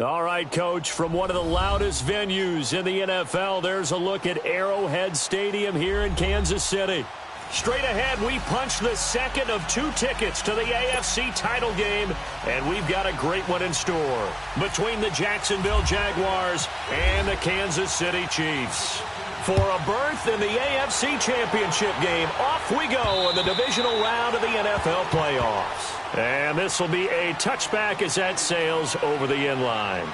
All right, Coach, from one of the loudest venues in the NFL, there's a look at Arrowhead Stadium here in Kansas City. Straight ahead, we punch the second of 2 tickets to the AFC title game, and we've got a great one in store between the Jacksonville Jaguars and the Kansas City Chiefs. For a berth in the AFC Championship game, off we go in the divisional round of the NFL playoffs. And this will be a touchback as that sails over the end line.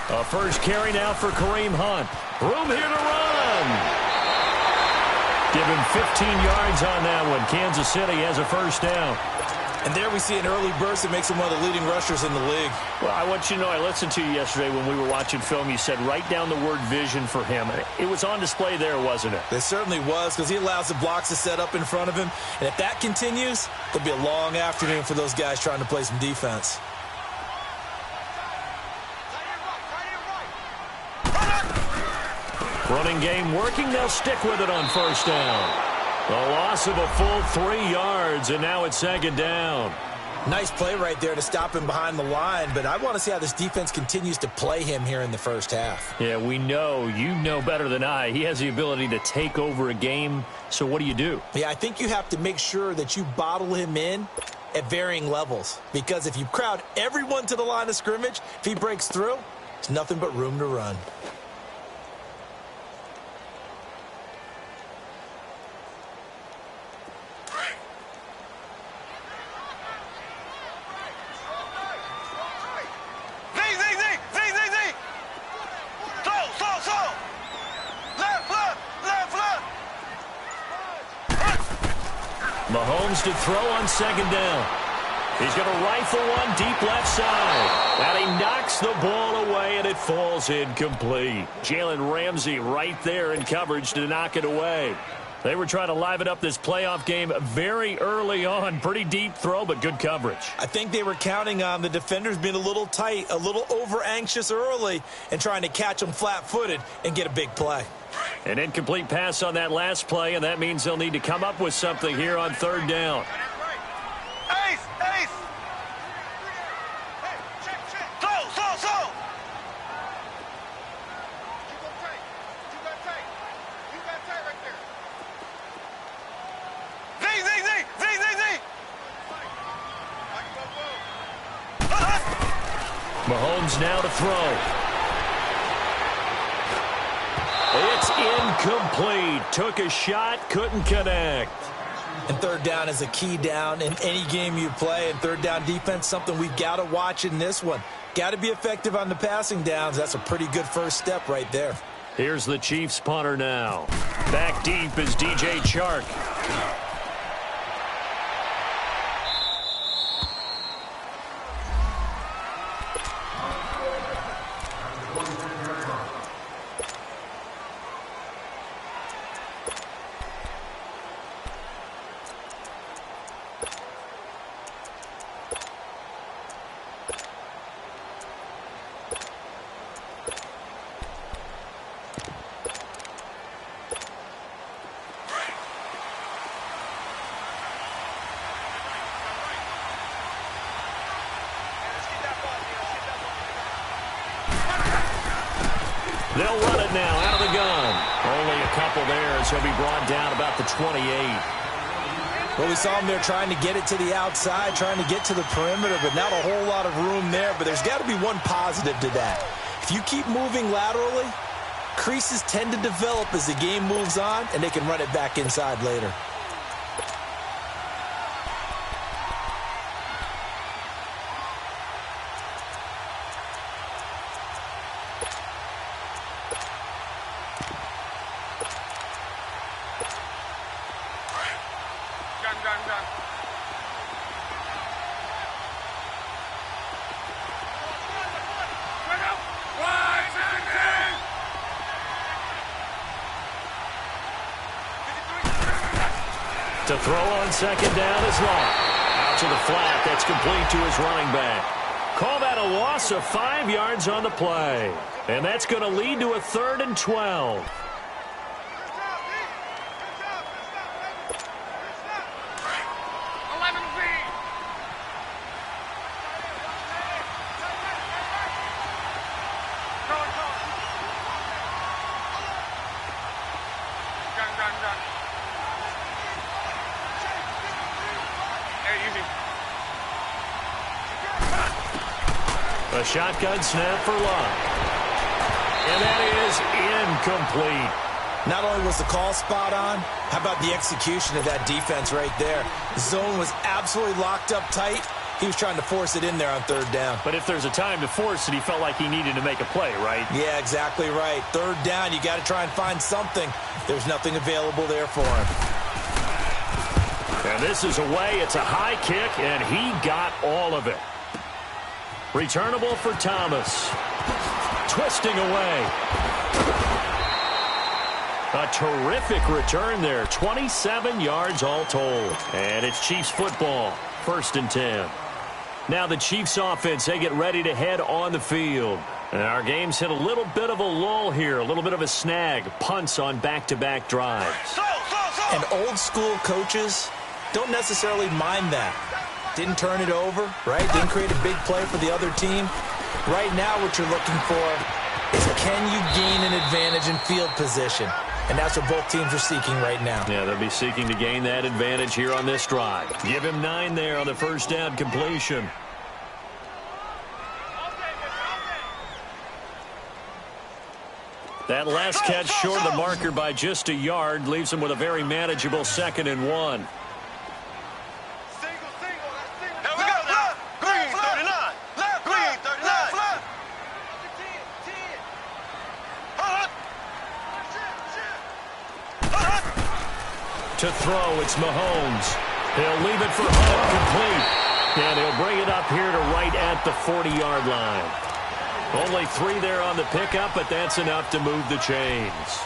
A first carry now for Kareem Hunt. Room here to run. Give him 15 yards on that one. Kansas City has a first down. And there we see an early burst that makes him one of the leading rushers in the league. Well, I want you to know, I listened to you yesterday when we were watching film. You said write down the word vision for him. It was on display there, wasn't it? It certainly was, because he allows the blocks to set up in front of him. And if that continues, it'll be a long afternoon for those guys trying to play some defense. Running game working. They'll stick with it on first down. The loss of a full 3 yards, and now it's second down. Nice play right there to stop him behind the line, but I want to see how this defense continues to play him here in the first half. Yeah, we know. You know better than I. He has the ability to take over a game, so what do? Yeah, I think you have to make sure that you bottle him in at varying levels, because if you crowd everyone to the line of scrimmage, if he breaks through, there's nothing but room to run. Mahomes to throw on second down. He's going to rifle one deep left side. And he knocks the ball away, and it falls incomplete. Jalen Ramsey right there in coverage to knock it away. They were trying to liven up this playoff game very early on. Pretty deep throw, but good coverage. I think they were counting on the defenders being a little tight, a little over-anxious early, and trying to catch them flat-footed and get a big play. An incomplete pass on that last play, and that means they'll need to come up with something here on third down. Ace! Ace! So! You got tight right there. Z! Mahomes now to throw. It's incomplete. Took a shot, couldn't connect. And third down is a key down in any game you play. And third down defense, something we've got to watch in this one. Got to be effective on the passing downs. That's a pretty good first step right there. Here's the Chiefs punter now. Back deep is DJ Chark. They'll run it now out of the gun. Only a couple there, so he'll be brought down about the 28. Well, we saw him there trying to get it to the outside, trying to get to the perimeter, but not a whole lot of room there. But there's got to be one positive to that. If you keep moving laterally, creases tend to develop as the game moves on, and they can run it back inside later. To throw on second down is Long. Out to the flat. That's complete to his running back. Call that a loss of 5 yards on the play. And that's going to lead to a 3rd and 12. A shotgun snap for Long. And that is incomplete. Not only was the call spot on, how about the execution of that defense right there? The zone was absolutely locked up tight. He was trying to force it in there on 3rd down. But if there's a time to force it, he felt like he needed to make a play, right? Yeah, exactly right. 3rd down, you got to try and find something. There's nothing available there for him. And this is away. It's a high kick, and he got all of it. Returnable for Thomas. Twisting away. A terrific return there. 27 yards all told. And it's Chiefs football. 1st and 10. Now the Chiefs offense, they get ready to head on the field. And our game's hit a little bit of a lull here. A little bit of a snag. Punts on back-to-back drives. And old school coaches don't necessarily mind that. Didn't turn it over, right? Didn't create a big play for the other team. Right now what you're looking for is can you gain an advantage in field position? And that's what both teams are seeking right now. Yeah, they'll be seeking to gain that advantage here on this drive. Give him 9 there on the 1st down completion. That last catch short of the marker by just a yard leaves him with a very manageable 2nd and 1. To throw, it's Mahomes. He'll leave it for Hunt, complete. And he'll bring it up here to right at the 40-yard line. Only 3 there on the pickup, but that's enough to move the chains.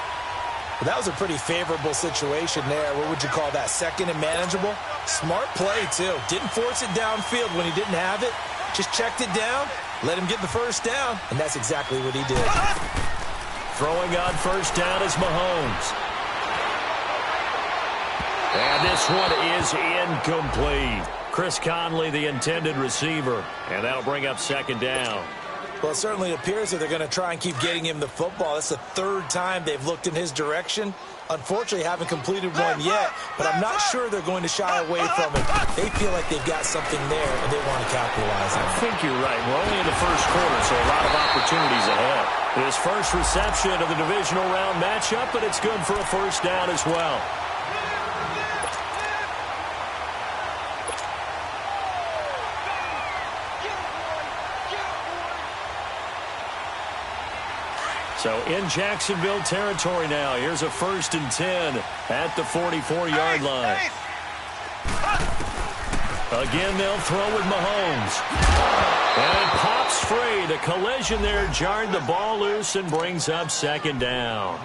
Well, that was a pretty favorable situation there. What would you call that? 2nd and manageable? Smart play, too. Didn't force it downfield when he didn't have it. Just checked it down, let him get the 1st down, and that's exactly what he did. Throwing on 1st down is Mahomes. And this one is incomplete. Chris Conley, the intended receiver. And that'll bring up 2nd down. Well, it certainly appears that they're going to try and keep getting him the football. That's the 3rd time they've looked in his direction. Unfortunately, haven't completed one yet, but I'm not sure they're going to shy away from it. They feel like they've got something there, and they want to capitalize on it. I think you're right. We're only in the 1st quarter, so a lot of opportunities ahead. His first reception of the divisional round matchup, but it's good for a 1st down as well. So in Jacksonville territory now. Here's a 1st and 10 at the 44-yard line. Again, they'll throw with Mahomes. And it pops free. The collision there jarred the ball loose and brings up 2nd down.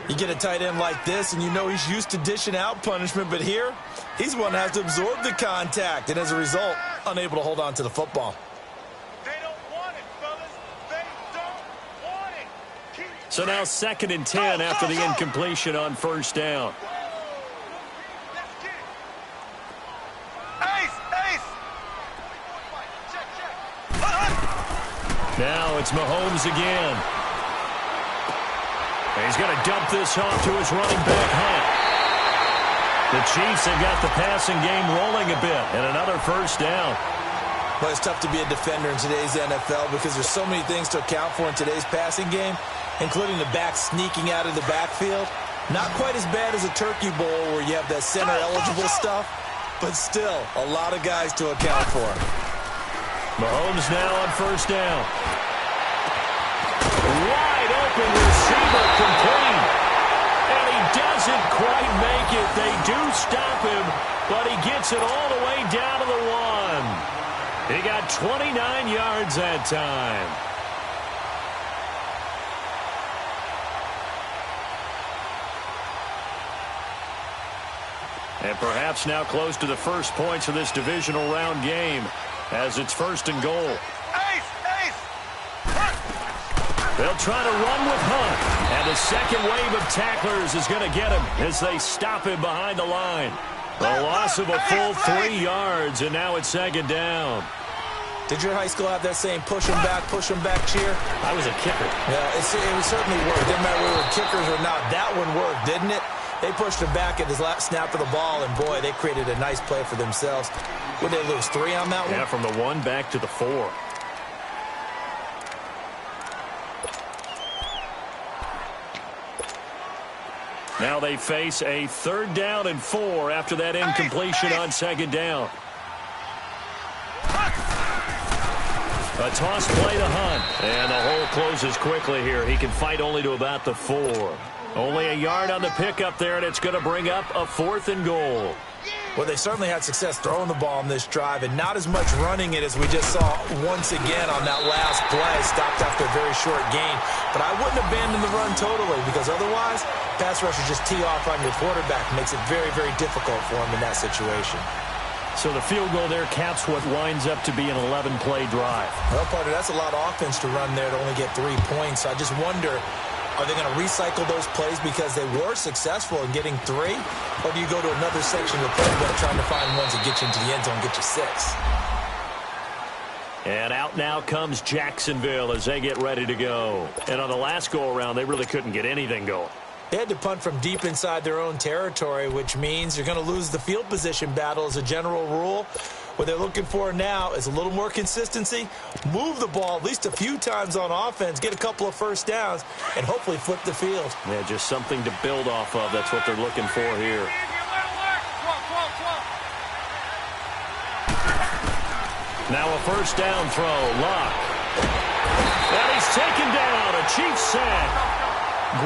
You get a tight end like this, and you know he's used to dishing out punishment, but here, he's one that has to absorb the contact, and as a result, unable to hold on to the football. So now 2nd and 10 after the incompletion on 1st down. Now it's Mahomes again. And he's going to dump this off to his running back, Hunt. The Chiefs have got the passing game rolling a bit, and another 1st down. Well, it's tough to be a defender in today's NFL because there's so many things to account for in today's passing game, including the back sneaking out of the backfield. Not quite as bad as a turkey bowl where you have that center-eligible stuff, but still a lot of guys to account for. Mahomes now on 1st down. Wide open receiver complete. And he doesn't quite make it. They do stop him, but he gets it all the way down to the 1. He got 29 yards that time. And perhaps now close to the first points of this divisional round game as it's 1st and goal. Ace! Ace! They'll try to run with Hunt. And the second wave of tacklers is going to get him as they stop him behind the line. A loss of a full 3 yards, and now it's 2nd down. Did your high school have that same push them back cheer? I was a kicker. Yeah, it certainly worked. Didn't matter whether we were kickers or not. That one worked, didn't it? They pushed him back at his last snap of the ball, and boy, they created a nice play for themselves. Would they lose 3 on that one? Yeah, from the 1 back to the 4. Now they face a 3rd down and 4 after that incompletion on 2nd down. A toss play to Hunt. And the hole closes quickly here. He can fight only to about the 4. Only a yard on the pickup there, and it's going to bring up a 4th and goal. Well, they certainly had success throwing the ball on this drive, and not as much running it as we just saw once again on that last play. Stopped after a very short gain. But I wouldn't abandon the run totally, because otherwise, pass rushers just tee off on your quarterback. Makes it very, very difficult for him in that situation. So the field goal there caps what winds up to be an 11-play drive. Well, partner, that's a lot of offense to run there to only get 3 points. I just wonder, are they going to recycle those plays because they were successful in getting 3? Or do you go to another section of the playbook trying to find ones that get you into the end zone and get you 6? And out now comes Jacksonville as they get ready to go. And on the last go-around, they really couldn't get anything going. They had to punt from deep inside their own territory, which means you're going to lose the field position battle as a general rule. What they're looking for now is a little more consistency, move the ball at least a few times on offense, get a couple of first downs, and hopefully flip the field. Yeah, just something to build off of. That's what they're looking for here. Now a first down throw. Luck. And he's taken down. A Chiefs sack.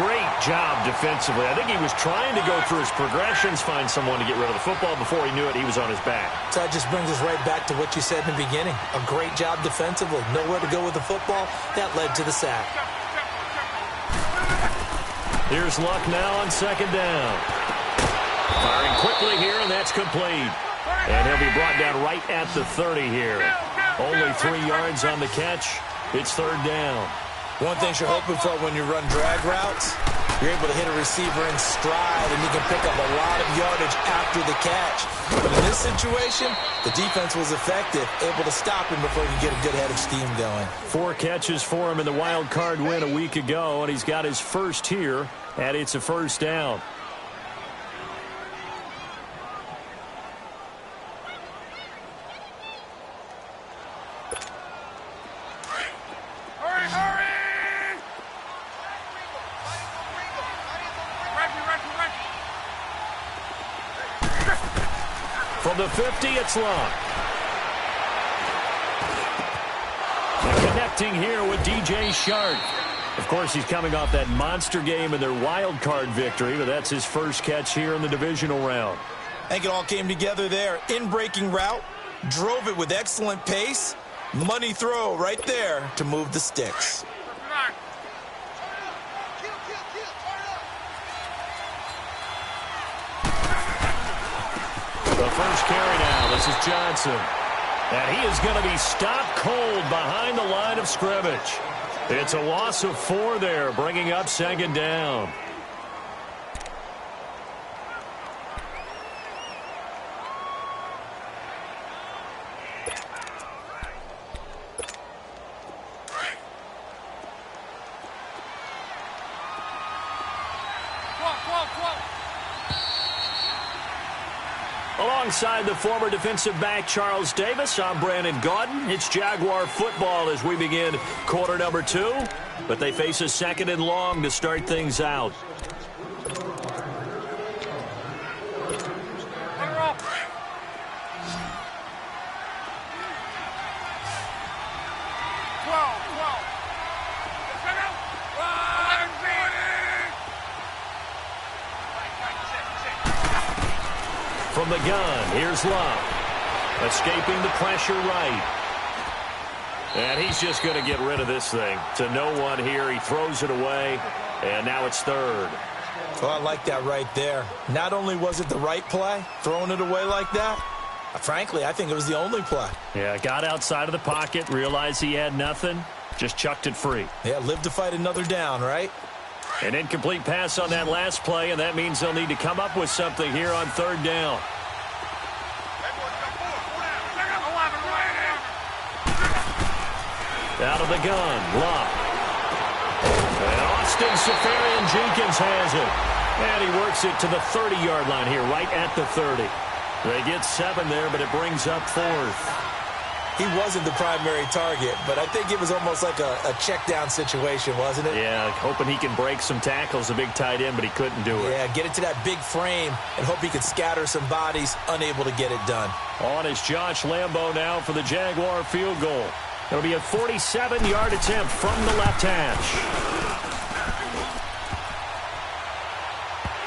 Great job defensively. I think he was trying to go through his progressions, find someone to get rid of the football. Before he knew it, he was on his back. So that just brings us right back to what you said in the beginning. A great job defensively. Nowhere to go with the football. That led to the sack. Here's Luck now on 2nd down. Firing quickly here, and that's complete. And he'll be brought down right at the 30 here. Only 3 yards on the catch. It's 3rd down. One thing you're hoping for when you run drag routes, you're able to hit a receiver in stride, and you can pick up a lot of yardage after the catch. But in this situation, the defense was effective, able to stop him before he could get a good head of steam going. 4 catches for him in the wild card win a week ago, and he's got his first here, and it's a 1st down. From the 50, it's Luck. And connecting here with DJ Shark. Of course, he's coming off that monster game in their wild card victory, but that's his first catch here in the divisional round. I think it all came together there. In-breaking route, drove it with excellent pace. Money throw right there to move the sticks. The first carry now. This is Johnson. And he is going to be stopped cold behind the line of scrimmage. It's a loss of 4 there, bringing up 2nd down. Alongside the former defensive back Charles Davis, I'm Brandon Gaudin. It's Jaguar football as we begin quarter number 2. But they face a 2nd and long to start things out. From the gun, here's Luck. Escaping the pressure right. And he's just going to get rid of this thing. To no one here. He throws it away, and now it's 3rd. Well, I like that right there. Not only was it the right play, throwing it away like that, frankly, I think it was the only play. Yeah, got outside of the pocket, realized he had nothing, just chucked it free. Yeah, live to fight another down, right? An incomplete pass on that last play, and that means they'll need to come up with something here on third down. Out of the gun, Love. And Austin Safarian-Jenkins has it. And he works it to the 30-yard line here, right at the 30. They get 7 there, but it brings up 4th. He wasn't the primary target, but I think it was almost like a check-down situation, wasn't it? Yeah, hoping he can break some tackles, a big tight end, but he couldn't do it. Yeah, get it to that big frame and hope he could scatter some bodies, unable to get it done. On is Josh Lambo now for the Jaguar field goal. It'll be a 47-yard attempt from the left hash.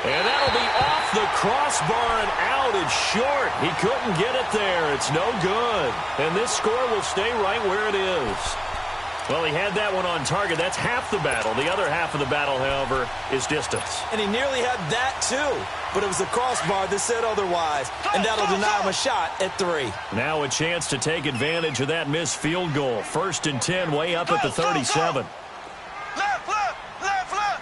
And that'll be off the crossbar and out. It's short. He couldn't get it there. It's no good. And this score will stay right where it is. Well, he had that one on target. That's half the battle. The other half of the battle, however, is distance. And he nearly had that, too. But it was the crossbar that said otherwise. And that'll deny him a shot at 3. Now a chance to take advantage of that missed field goal. 1st and 10, way up at the 37. Left, left, left, left.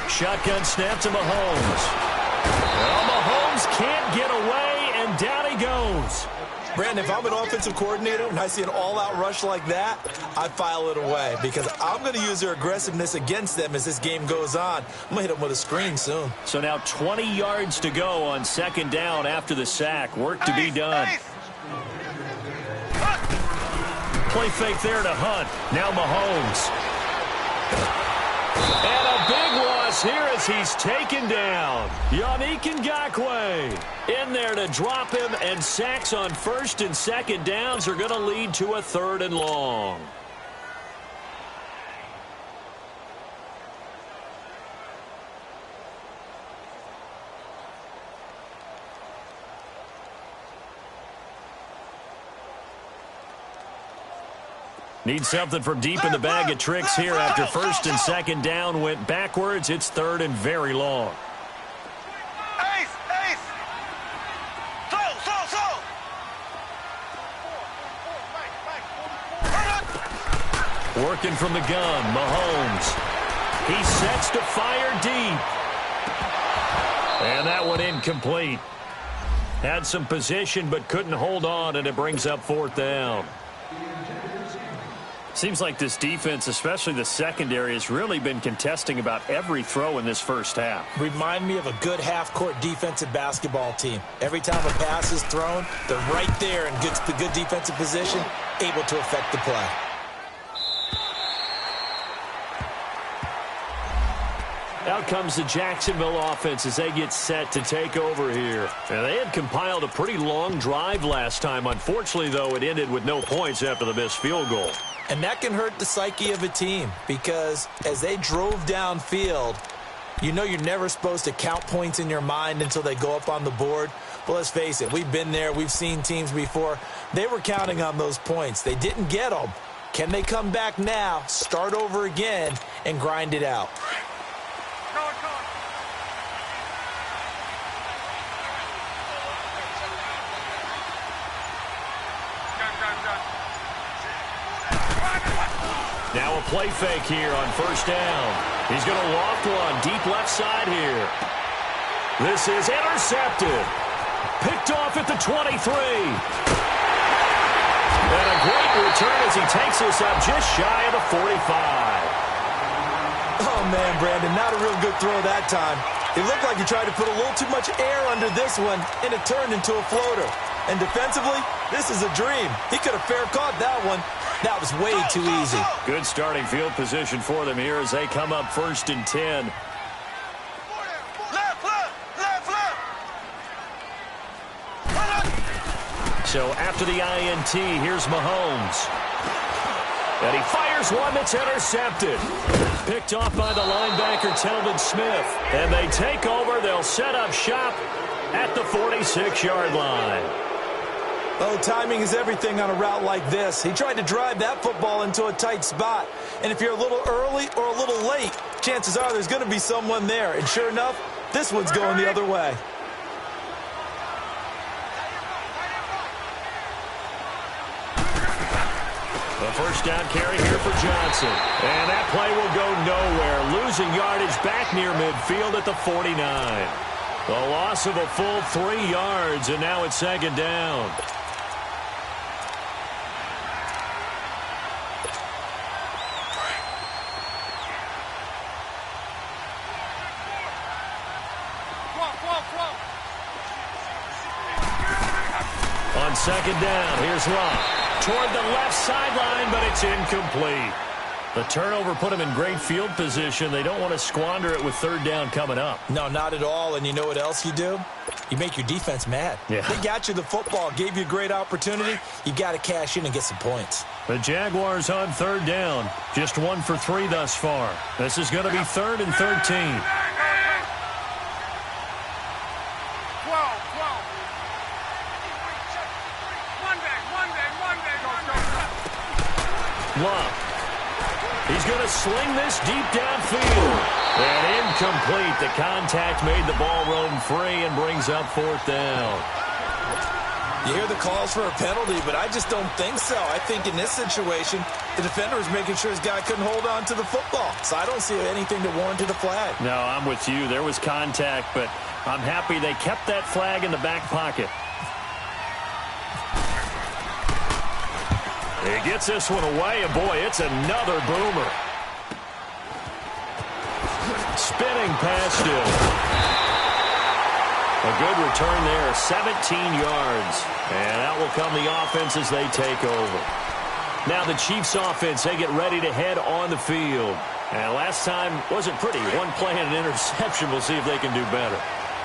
Shotgun snap to Mahomes. Well, Mahomes can't get away, and down he goes. Brandon, if I'm an offensive coordinator and I see an all-out rush like that, I file it away because I'm going to use their aggressiveness against them as this game goes on. I'm going to hit them with a screen soon. So now 20 yards to go on 2nd down after the sack. Work to be done. Play fake there to Hunt. Now Mahomes. And a big loss here as he's taken down. Yannick Ngakoue in there to drop him, and sacks on 1st and 2nd downs are going to lead to a 3rd and long. Need something from deep in the bag of tricks here after 1st and 2nd down went backwards. It's 3rd and very long. Ace, ace. So. Working from the gun, Mahomes. He sets to fire deep. And that one incomplete. Had some position but couldn't hold on, and it brings up 4th down. Seems like this defense, especially the secondary, has really been contesting about every throw in this first half. Remind me of a good half-court defensive basketball team. Every time a pass is thrown, they're right there in good defensive position, able to affect the play. Out comes the Jacksonville offense as they get set to take over here. And they had compiled a pretty long drive last time. Unfortunately, though, it ended with no points after the missed field goal. And that can hurt the psyche of a team because as they drove downfield, you know you're never supposed to count points in your mind until they go up on the board. But let's face it, we've been there. We've seen teams before. They were counting on those points. They didn't get them. Can they come back now, start over again, and grind it out? Now a play fake here on 1st down. He's going to loft one deep left side here. This is intercepted. Picked off at the 23. And a great return as he takes us up just shy of the 45. Oh, man, Brandon, not a real good throw that time. It looked like he tried to put a little too much air under this one, and it turned into a floater. And defensively, this is a dream. He could have fair caught that one. That was way too easy. Good starting field position for them here as they come up 1st and 10. So after the INT, here's Mahomes. And he fires one that's intercepted. Picked off by the linebacker, Telvin Smith. And they take over. They'll set up shop at the 46-yard line. Oh, timing is everything on a route like this. He tried to drive that football into a tight spot. And if you're a little early or a little late, chances are there's going to be someone there. And sure enough, this one's going the other way. The first down carry here for Johnson. And that play will go nowhere. Losing yardage back near midfield at the 49. The loss of a full 3 yards, and now it's second down. On second down, here's Love. Toward the left sideline, but it's incomplete. The turnover put them in great field position. They don't want to squander it with third down coming up. No, not at all. And you know what else you do? You make your defense mad. Yeah. They got you the football, gave you a great opportunity. You got to cash in and get some points. The Jaguars on third down. Just 1 for 3 thus far. This is going to be 3rd and 13. Love. He's going to sling this deep downfield. And incomplete. The contact made the ball roam free and brings up 4th down. You hear the calls for a penalty, but I just don't think so. I think in this situation, the defender was making sure his guy couldn't hold on to the football. So I don't see anything that warranted a flag. No, I'm with you. There was contact, but I'm happy they kept that flag in the back pocket. He gets this one away, and boy, it's another boomer. Spinning past him. A good return there, 17 yards. And out will come the offense as they take over. Now the Chiefs offense, they get ready to head on the field. And last time wasn't pretty. One play and an interception. We'll see if they can do better.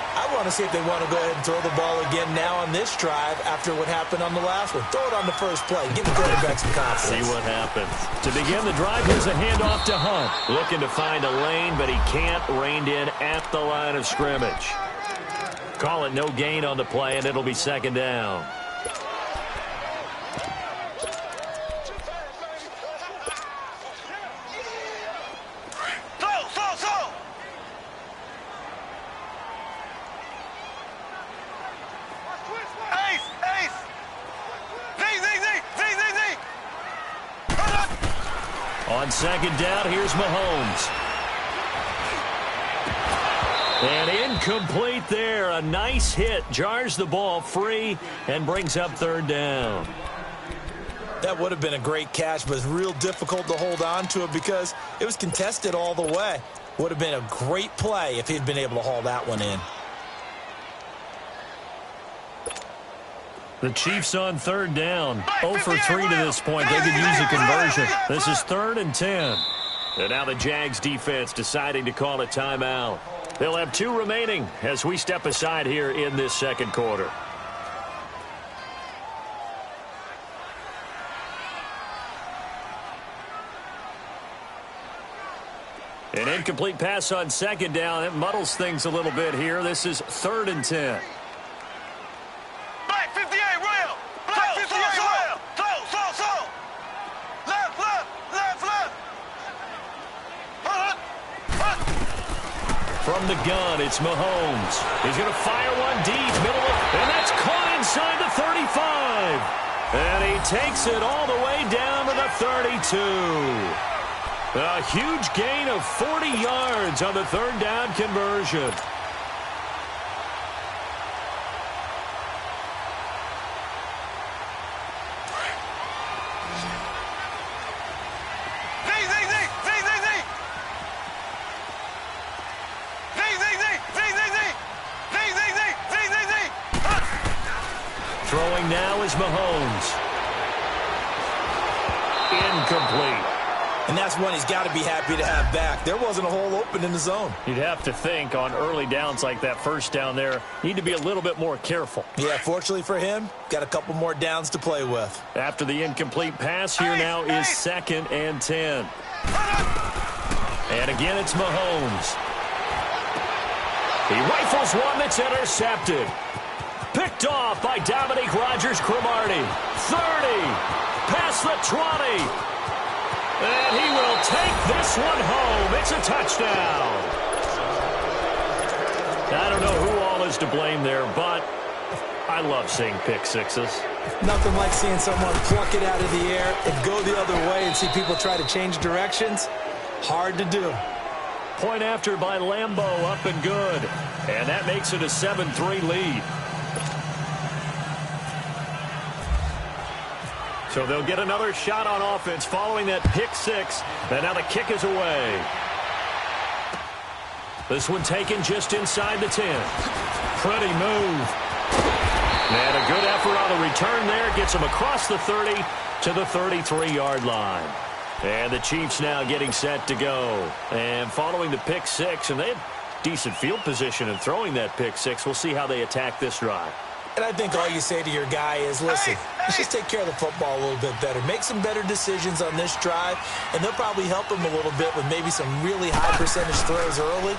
I want to see if they want to go ahead and throw the ball again now on this drive after what happened on the last one. Throw it on the first play. Give the quarterback some confidence. See what happens. To begin the drive, here's a handoff to Hunt. Looking to find a lane, but he can't. Reined in at the line of scrimmage. Call it no gain on the play, and it'll be second down. On second down, here's Mahomes. And incomplete there. A nice hit. Jars the ball free and brings up third down. That would have been a great catch, but it's real difficult to hold on to it because it was contested all the way. Would have been a great play if he'd been able to haul that one in. The Chiefs on third down. 0 for 3 to this point. They could use a conversion. This is 3rd and 10. And now the Jags defense deciding to call a timeout. They'll have 2 remaining as we step aside here in this second quarter. An incomplete pass on second down. It muddles things a little bit here. This is 3rd and 10. From the gun, it's Mahomes. He's going to fire one deep, middle, and that's caught inside the 35. And he takes it all the way down to the 32. A huge gain of 40 yards on the third down conversion. Throwing now is Mahomes. Incomplete. And that's one he's got to be happy to have back. There wasn't a hole open in the zone. You'd have to think on early downs like that first down there, need to be a little bit more careful. Yeah, fortunately for him, got a couple more downs to play with. After the incomplete pass, here now is 2nd and 10. And again, it's Mahomes. He rifles one that's intercepted. Picked picked off by Dominique Rodgers-Cromartie. 30, past the 20. And he will take this one home. It's a touchdown. I don't know who all is to blame there, but I love seeing pick sixes. Nothing like seeing someone pluck it out of the air and go the other way and see people try to change directions. Hard to do. Point after by Lambo, up and good. And that makes it a 7-3 lead. So they'll get another shot on offense following that pick six. And now the kick is away. This one taken just inside the 10. Pretty move. And a good effort on the return there. Gets him across the 30 to the 33-yard line. And the Chiefs now getting set to go. And following the pick six, and they have decent field position in throwing that pick six. We'll see how they attack this drive. And I think all you say to your guy is, listen, let's just take care of the football a little bit better. Make some better decisions on this drive, and they'll probably help him a little bit with maybe some really high percentage throws early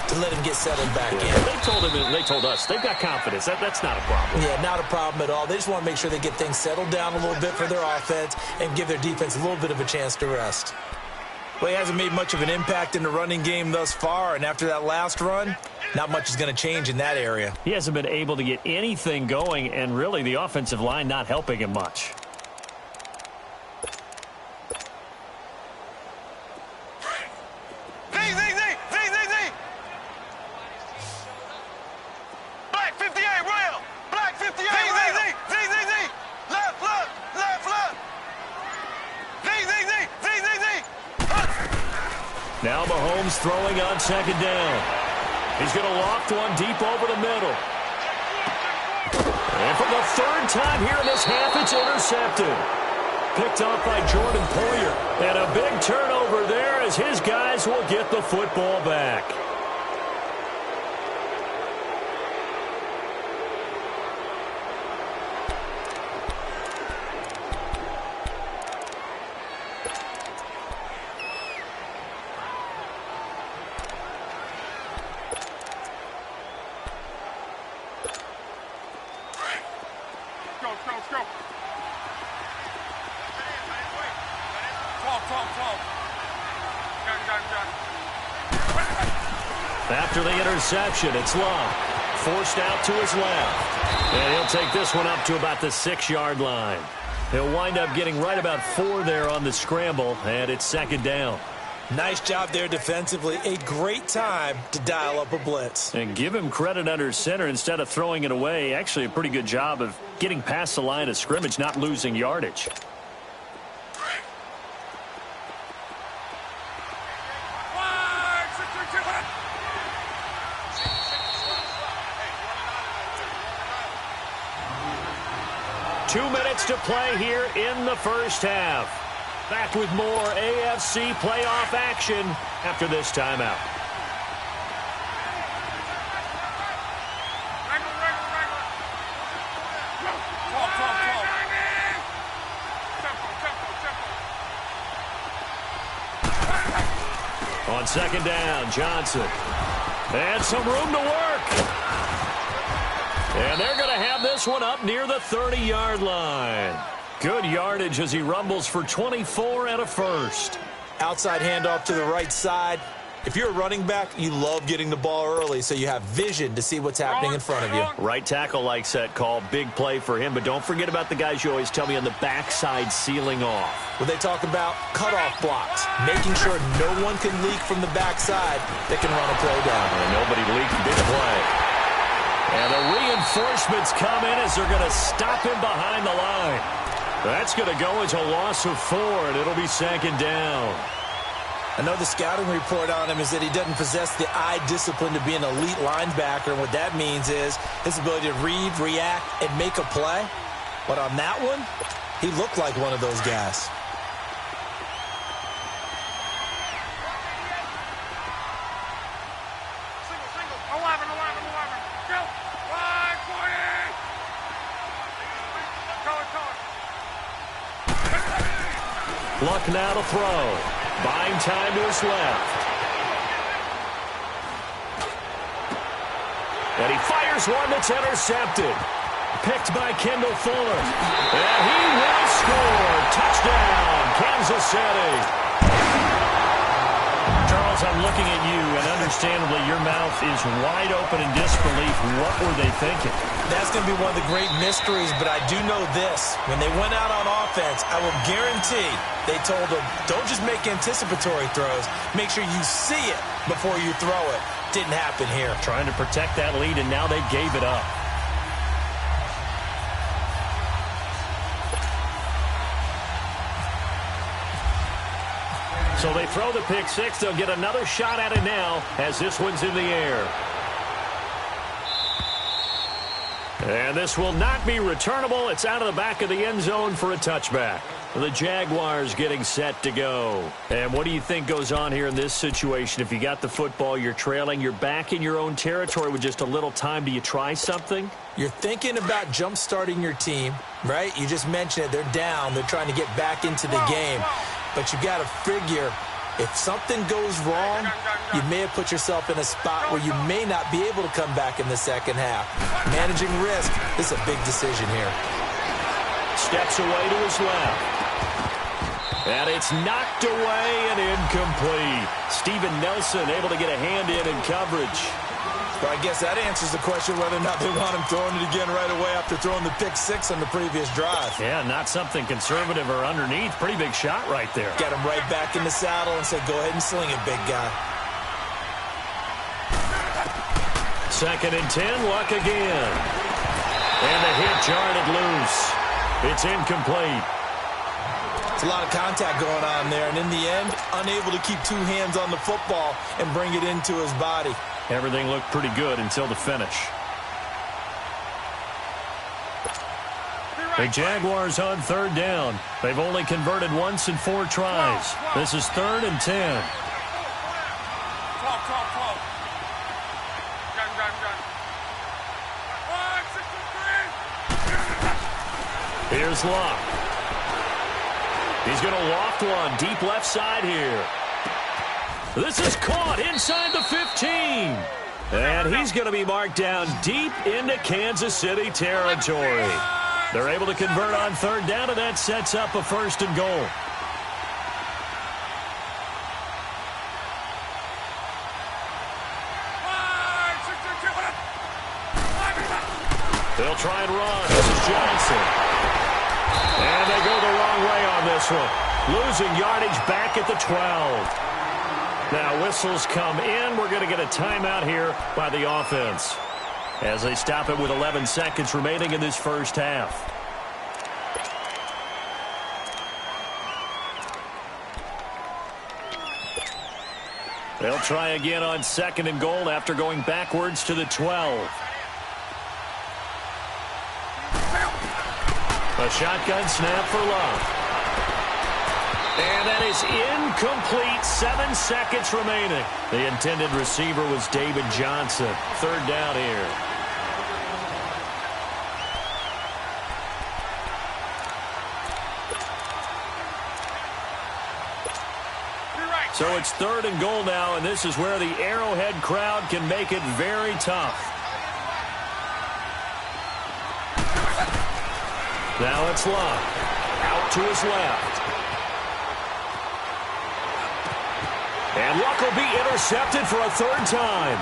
to let him get settled back in. They told him, and they told us, they've got confidence. That's not a problem. Yeah, not a problem at all. They just want to make sure they get things settled down a little bit for their offense and give their defense a little bit of a chance to rest. Well, he hasn't made much of an impact in the running game thus far, and after that last run, not much is going to change in that area. He hasn't been able to get anything going, and really the offensive line not helping him much. Black 58, Royal. Black 58, Royal. Left, left, left, left. Now Mahomes throwing on second down. He's going to loft one deep over the middle. And for the third time here in this half, it's intercepted. Picked off by Jordan Poyer. And a big turnover there as his guys will get the football back. After the interception, it's Love. Forced out to his left. And he'll take this one up to about the 6-yard line. He'll wind up getting right about 4 there on the scramble, and it's second down. Nice job there defensively. A great time to dial up a blitz. And give him credit under center instead of throwing it away. Actually, a pretty good job of getting past the line of scrimmage, not losing yardage. To play here in the first half. Back with more AFC playoff action after this timeout. On second down, Johnson. And some room to work. And they're going to have this one up near the 30-yard line. Good yardage as he rumbles for 24 and a first. Outside handoff to the right side. If you're a running back, you love getting the ball early so you have vision to see what's happening in front of you. Right tackle likes that call. Big play for him. But don't forget about the guys you always tell me on the backside sealing off. When they talk about cutoff blocks, making sure no one can leak from the backside that can run a play down. And nobody leaked big play. And the reinforcements come in as they're going to stop him behind the line. That's going to go as a loss of 4, and it'll be second down. I know the scouting report on him is that he doesn't possess the eye discipline to be an elite linebacker, and what that means is his ability to read, react, and make a play. But on that one, he looked like one of those guys. Luck now to throw. Buying time to his left. And he fires one that's intercepted. picked by Kendall Fuller. And he will score. Touchdown, Kansas City. Charles, I'm looking at you, and understandably, your mouth is wide open in disbelief. What were they thinking? That's going to be one of the great mysteries, but I do know this. When they went out on offense, I will guarantee they told them, don't just make anticipatory throws. Make sure you see it before you throw it. Didn't happen here. Trying to protect that lead, and now they gave it up. So they throw the pick six. They'll get another shot at it now as this one's in the air. And this will not be returnable. It's out of the back of the end zone for a touchback. The Jaguars getting set to go. And what do you think goes on here in this situation? If you got the football, you're trailing, you're back in your own territory with just a little time. Do you try something? You're thinking about jump-starting your team, right? You just mentioned it. They're down. They're trying to get back into the game. But you've got to figure, if something goes wrong, you may have put yourself in a spot where you may not be able to come back in the second half. Managing risk, this is a big decision here. Steps away to his left. And it's knocked away and incomplete. Steven Nelson able to get a hand in coverage. Well, I guess that answers the question whether or not they want him throwing it again right away after throwing the pick six on the previous drive. Yeah, not something conservative or underneath. Pretty big shot right there. Got him right back in the saddle and said, go ahead and sling it, big guy. 2nd and 10, Luck again. And the hit jarred it loose. It's incomplete. It's a lot of contact going on there, and in the end, unable to keep two hands on the football and bring it into his body. Everything looked pretty good until the finish. The Jaguars on 3rd down. They've only converted once in 4 tries. This is 3rd and 10. Here's Luck. He's going to loft one deep left side here. This is caught inside the 15. And he's going to be marked down deep into Kansas City territory. They're able to convert on 3rd down, and that sets up a 1st and goal. They'll try and run. This is Johnson. And they go the wrong way on this one. Losing yardage back at the 12. Now whistles come in. We're going to get a timeout here by the offense as they stop it with 11 seconds remaining in this first half. They'll try again on 2nd and goal after going backwards to the 12. A shotgun snap for Love. And that is incomplete. 7 seconds remaining. The intended receiver was David Johnson. 3rd down here. So it's 3rd and goal now, and this is where the Arrowhead crowd can make it very tough. Now it's Love. Out to his left. And Luck will be intercepted for a 3rd time.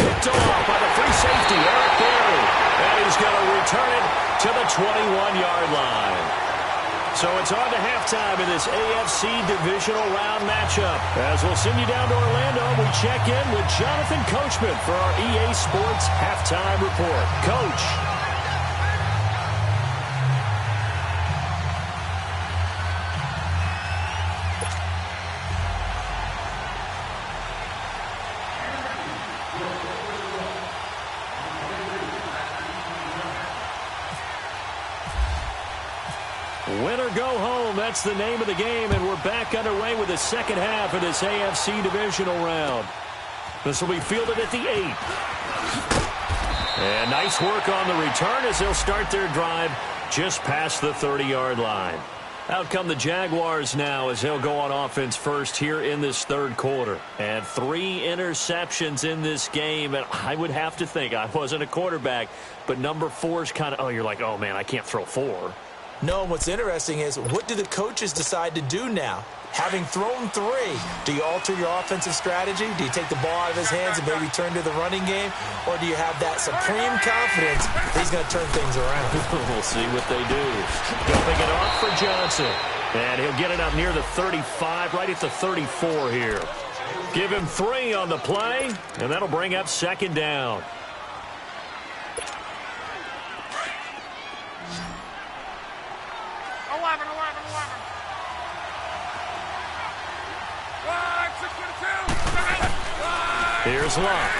Picked off by the free safety, Eric Berry. And he's going to return it to the 21-yard line. So it's on to halftime in this AFC divisional round matchup. As we'll send you down to Orlando, we check in with Jonathan Coachman for our EA Sports halftime report. Coach. Win or go home, that's the name of the game, and we're back underway with the second half of this AFC divisional round. This will be fielded at the 8. And nice work on the return as they'll start their drive just past the 30-yard line. Out come the Jaguars now as they'll go on offense first here in this third quarter. And 3 interceptions in this game. And I would have to think, I wasn't a quarterback, but number 4 is kind of, oh, you're like, oh, man, I can't throw 4. No, what's interesting is what do the coaches decide to do now? Having thrown 3, do you alter your offensive strategy? Do you take the ball out of his hands and maybe turn to the running game? Or do you have that supreme confidence that he's going to turn things around? We'll see what they do. Dumping it off for Johnson. And he'll get it up near the 35, right at the 34 here. Give him 3 on the play, and that'll bring up second down. Here's Locke.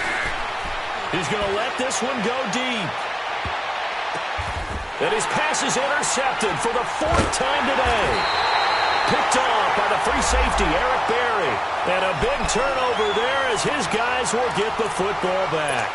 He's going to let this one go deep. And his pass is intercepted for the 4th time today. Picked off by the free safety, Eric Berry. And a big turnover there as his guys will get the football back.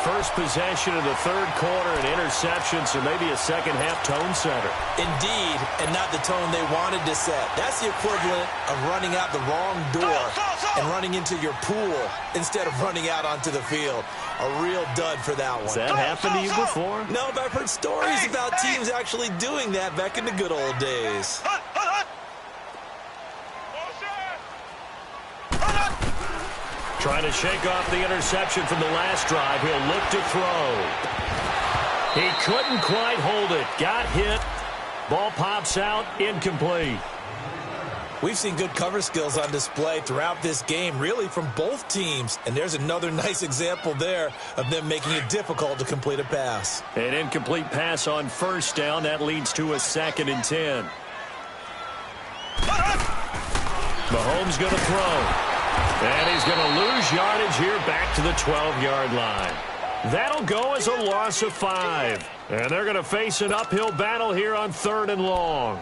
First possession of the third quarter, an interception, so maybe a second-half tone setter. Indeed, and not the tone they wanted to set. That's the equivalent of running out the wrong door and running into your pool instead of running out onto the field. A real dud for that one. Has that happened to you before? No, but I've heard stories about teams actually doing that back in the good old days. Trying to shake off the interception from the last drive. He'll look to throw. He couldn't quite hold it. Got hit. Ball pops out. Incomplete. We've seen good cover skills on display throughout this game, really from both teams. And there's another nice example there of them making it difficult to complete a pass. An incomplete pass on first down. That leads to a 2nd and 10. Mahomes going to throw. And he's going to lose yardage here back to the 12-yard line. That'll go as a loss of 5. And they're going to face an uphill battle here on 3rd and long.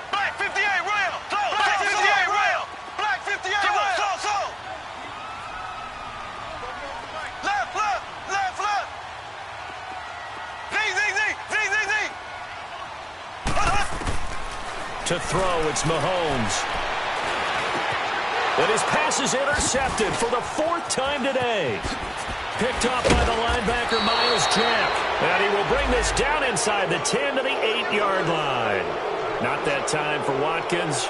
Black 58 rail. Black 58 rail. Black 58 rail. So. Left. Z. To throw, it's Mahomes. And his pass is intercepted for the 4th time today. Picked off by the linebacker, Miles Jack. And he will bring this down inside the 10 to the 8-yard line. Not that time for Watkins.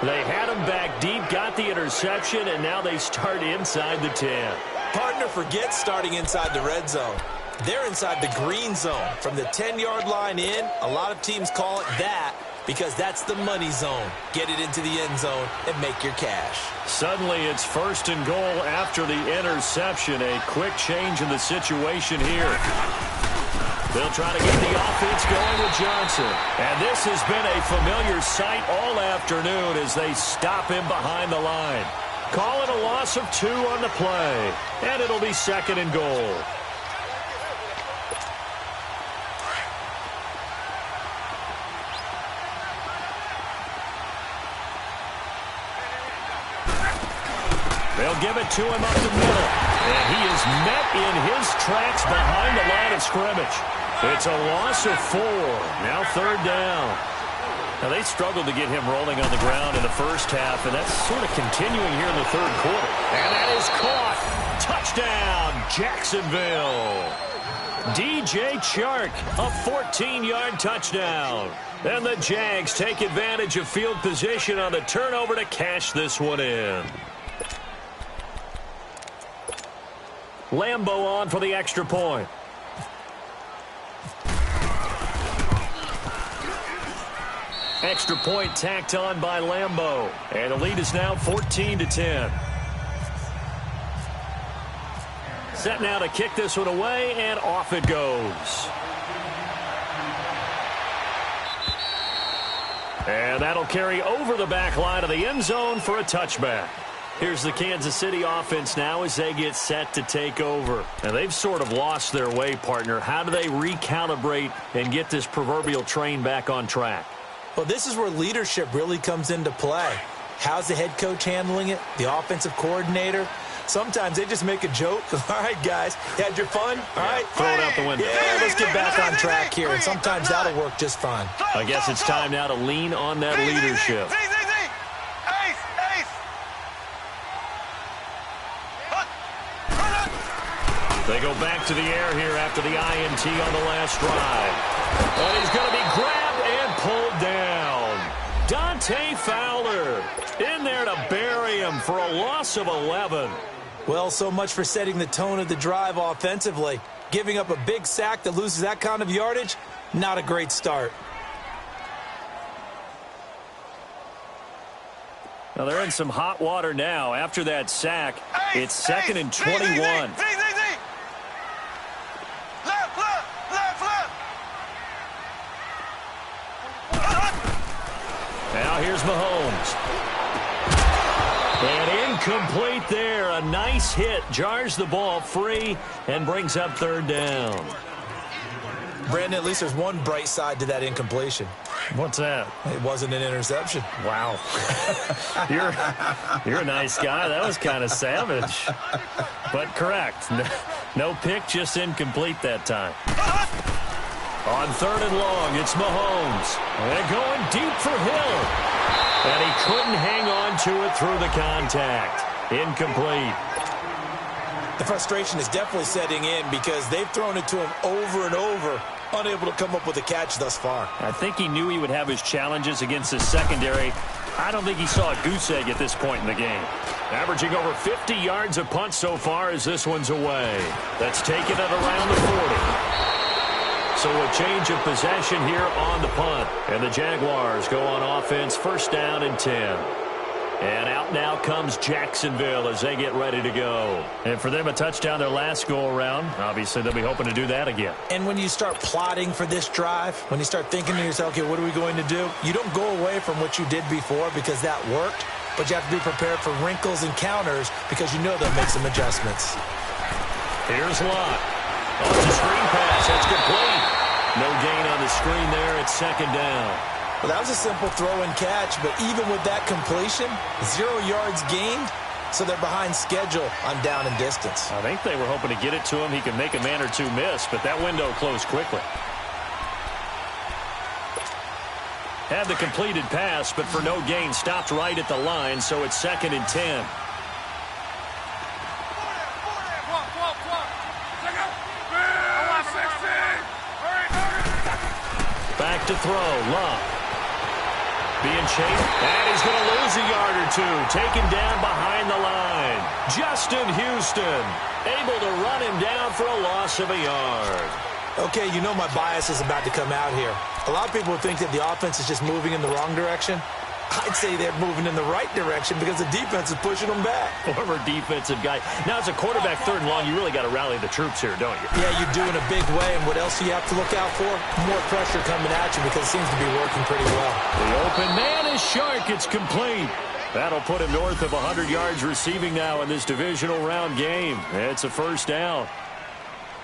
They had him back deep, got the interception, and now they start inside the 10. Partner, forget starting inside the red zone. They're inside the green zone. From the 10-yard line in, a lot of teams call it that because that's the money zone. Get it into the end zone and make your cash. Suddenly it's 1st and goal after the interception. A quick change in the situation here. They'll try to get the offense going with Johnson. And this has been a familiar sight all afternoon as they stop him behind the line. Call it a loss of 2 on the play. And it'll be 2nd and goal. They'll give it to him up the middle. And he is met in his tracks behind the line of scrimmage. It's a loss of 4. Now 3rd down. Now they struggled to get him rolling on the ground in the first half, and that's sort of continuing here in the 3rd quarter. And that is caught. Touchdown, Jacksonville. DJ Chark, a 14-yard touchdown. And the Jags take advantage of field position on the turnover to cash this one in. Lambo on for the extra point. Extra point tacked on by Lambo. And the lead is now 14-10. Set now to kick this one away, and off it goes. And that'll carry over the back line of the end zone for a touchback. Here's the Kansas City offense now as they get set to take over. And they've sort of lost their way, partner. How do they recalibrate and get this proverbial train back on track? Well, this is where leadership really comes into play. How's the head coach handling it? The offensive coordinator? Sometimes they just make a joke. All right, guys, you had your fun? All right. Throw it out the window. Yeah, let's get back on track here. And sometimes that'll work just fine. I guess it's time now to lean on that leadership. They go back to the air here after the INT on the last drive. And he's going to be grabbed and pulled down. Dante Fowler in there to bury him for a loss of 11. Well, so much for setting the tone of the drive offensively. Giving up a big sack that loses that kind of yardage, not a great start. Now they're in some hot water now. After that sack, it's 2nd and 21. Now here's Mahomes. And incomplete there. A nice hit. Jars the ball free and brings up 3rd down. Brandon, at least there's one bright side to that incompletion. What's that? It wasn't an interception. Wow. You're a nice guy. That was kind of savage. But correct. No pick, just incomplete that time. On 3rd and long, it's Mahomes. And going deep for Hill. And he couldn't hang on to it through the contact. Incomplete. The frustration is definitely setting in because they've thrown it to him over and over, unable to come up with a catch thus far. I think he knew he would have his challenges against his secondary. I don't think he saw a goose egg at this point in the game. Averaging over 50 yards a punt so far as this one's away. That's taken at around the 40. So a change of possession here on the punt. And the Jaguars go on offense, 1st down and 10. And out now comes Jacksonville as they get ready to go. And for them, a touchdown their last go-around. Obviously, they'll be hoping to do that again. And when you start plotting for this drive, when you start thinking to yourself, okay, what are we going to do? You don't go away from what you did before because that worked, but you have to be prepared for wrinkles and counters because you know they'll make some adjustments. Here's Lott. Oh, it's a screen pass. That's complete. No gain on the screen there. It's 2nd down. Well, that was a simple throw and catch, but even with that completion, 0 yards gained, so they're behind schedule on down and distance. I think they were hoping to get it to him. He could make a man or two miss, but that window closed quickly. Had the completed pass, but for no gain, stopped right at the line, so it's 2nd and 10. Back to throw, Love. Being chased, and he's going to lose a yard or two. Taken down behind the line. Justin Houston able to run him down for a loss of a yard. Okay, you know my bias is about to come out here. A lot of people think that the offense is just moving in the wrong direction. I'd say they're moving in the right direction because the defense is pushing them back. Former defensive guy. Now, as a quarterback, 3rd and long, you really got to rally the troops here, don't you? Yeah, you do in a big way. And what else do you have to look out for? More pressure coming at you because it seems to be working pretty well. The open man is Shark. It's complete. That'll put him north of 100 yards receiving now in this divisional round game. It's a 1st down.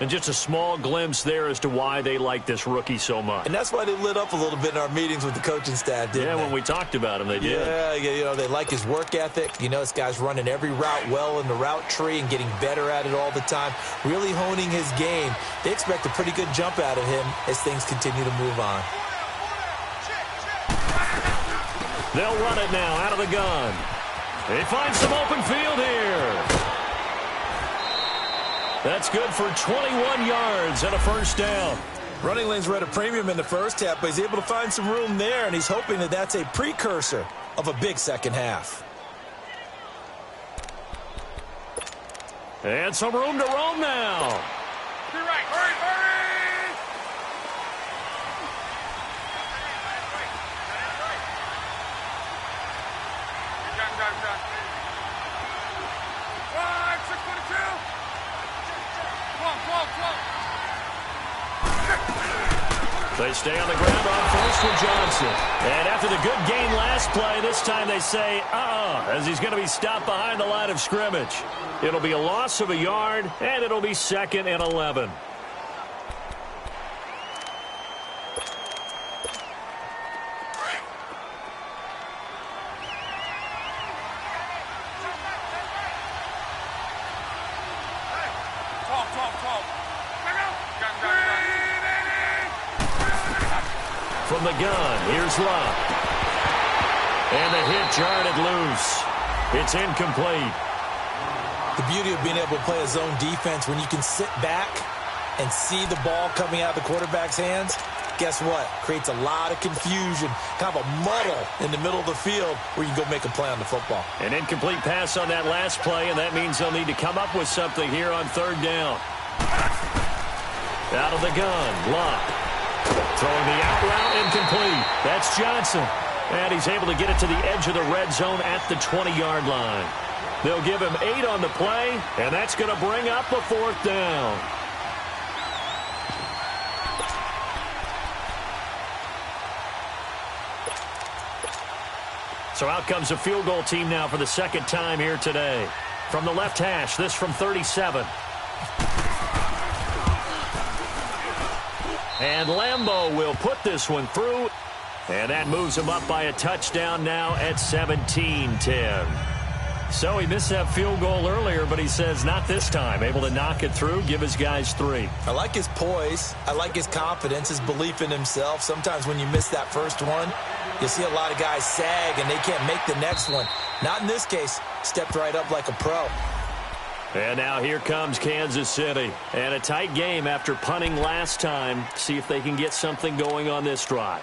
And just a small glimpse there as to why they like this rookie so much. And that's why they lit up a little bit in our meetings with the coaching staff, didn't they? When we talked about him, they did. Yeah, you know, they like his work ethic. You know, this guy's running every route well in the route tree and getting better at it all the time, really honing his game. They expect a pretty good jump out of him as things continue to move on. They'll run it now out of the gun. They find some open field here. That's good for 21 yards and a 1st down. Running lanes were at a premium in the first half, but he's able to find some room there, and he's hoping that that's a precursor of a big second half. And some room to roam now. Be right. Hurry, hurry! Good job. 622. They stay on the ground on 1st with Johnson. And after the good gain last play, this time they say, as he's going to be stopped behind the line of scrimmage. It'll be a loss of a yard, and it'll be 2nd and 11. from the gun. Here's Love. And the hit jarred it loose. It's incomplete. The beauty of being able to play a zone defense when you can sit back and see the ball coming out of the quarterback's hands, guess what? Creates a lot of confusion, kind of a muddle in the middle of the field where you can go make a play on the football. An incomplete pass on that last play, and that means they'll need to come up with something here on third down. Out of the gun, Love. Throwing the out route, incomplete. That's Johnson. And he's able to get it to the edge of the red zone at the 20-yard line. They'll give him 8 on the play, and that's going to bring up a fourth down. So out comes a field goal team now for the second time here today. From the left hash, this from 37. And Lambeau will put this one through. And that moves him up by a touchdown now at 17-10. So he missed that field goal earlier, but he says not this time. Able to knock it through, give his guys 3. I like his poise. I like his confidence, his belief in himself. Sometimes when you miss that first one, you see a lot of guys sag and they can't make the next one. Not in this case. Stepped right up like a pro. And now here comes Kansas City. And a tight game after punting last time. See if they can get something going on this drive.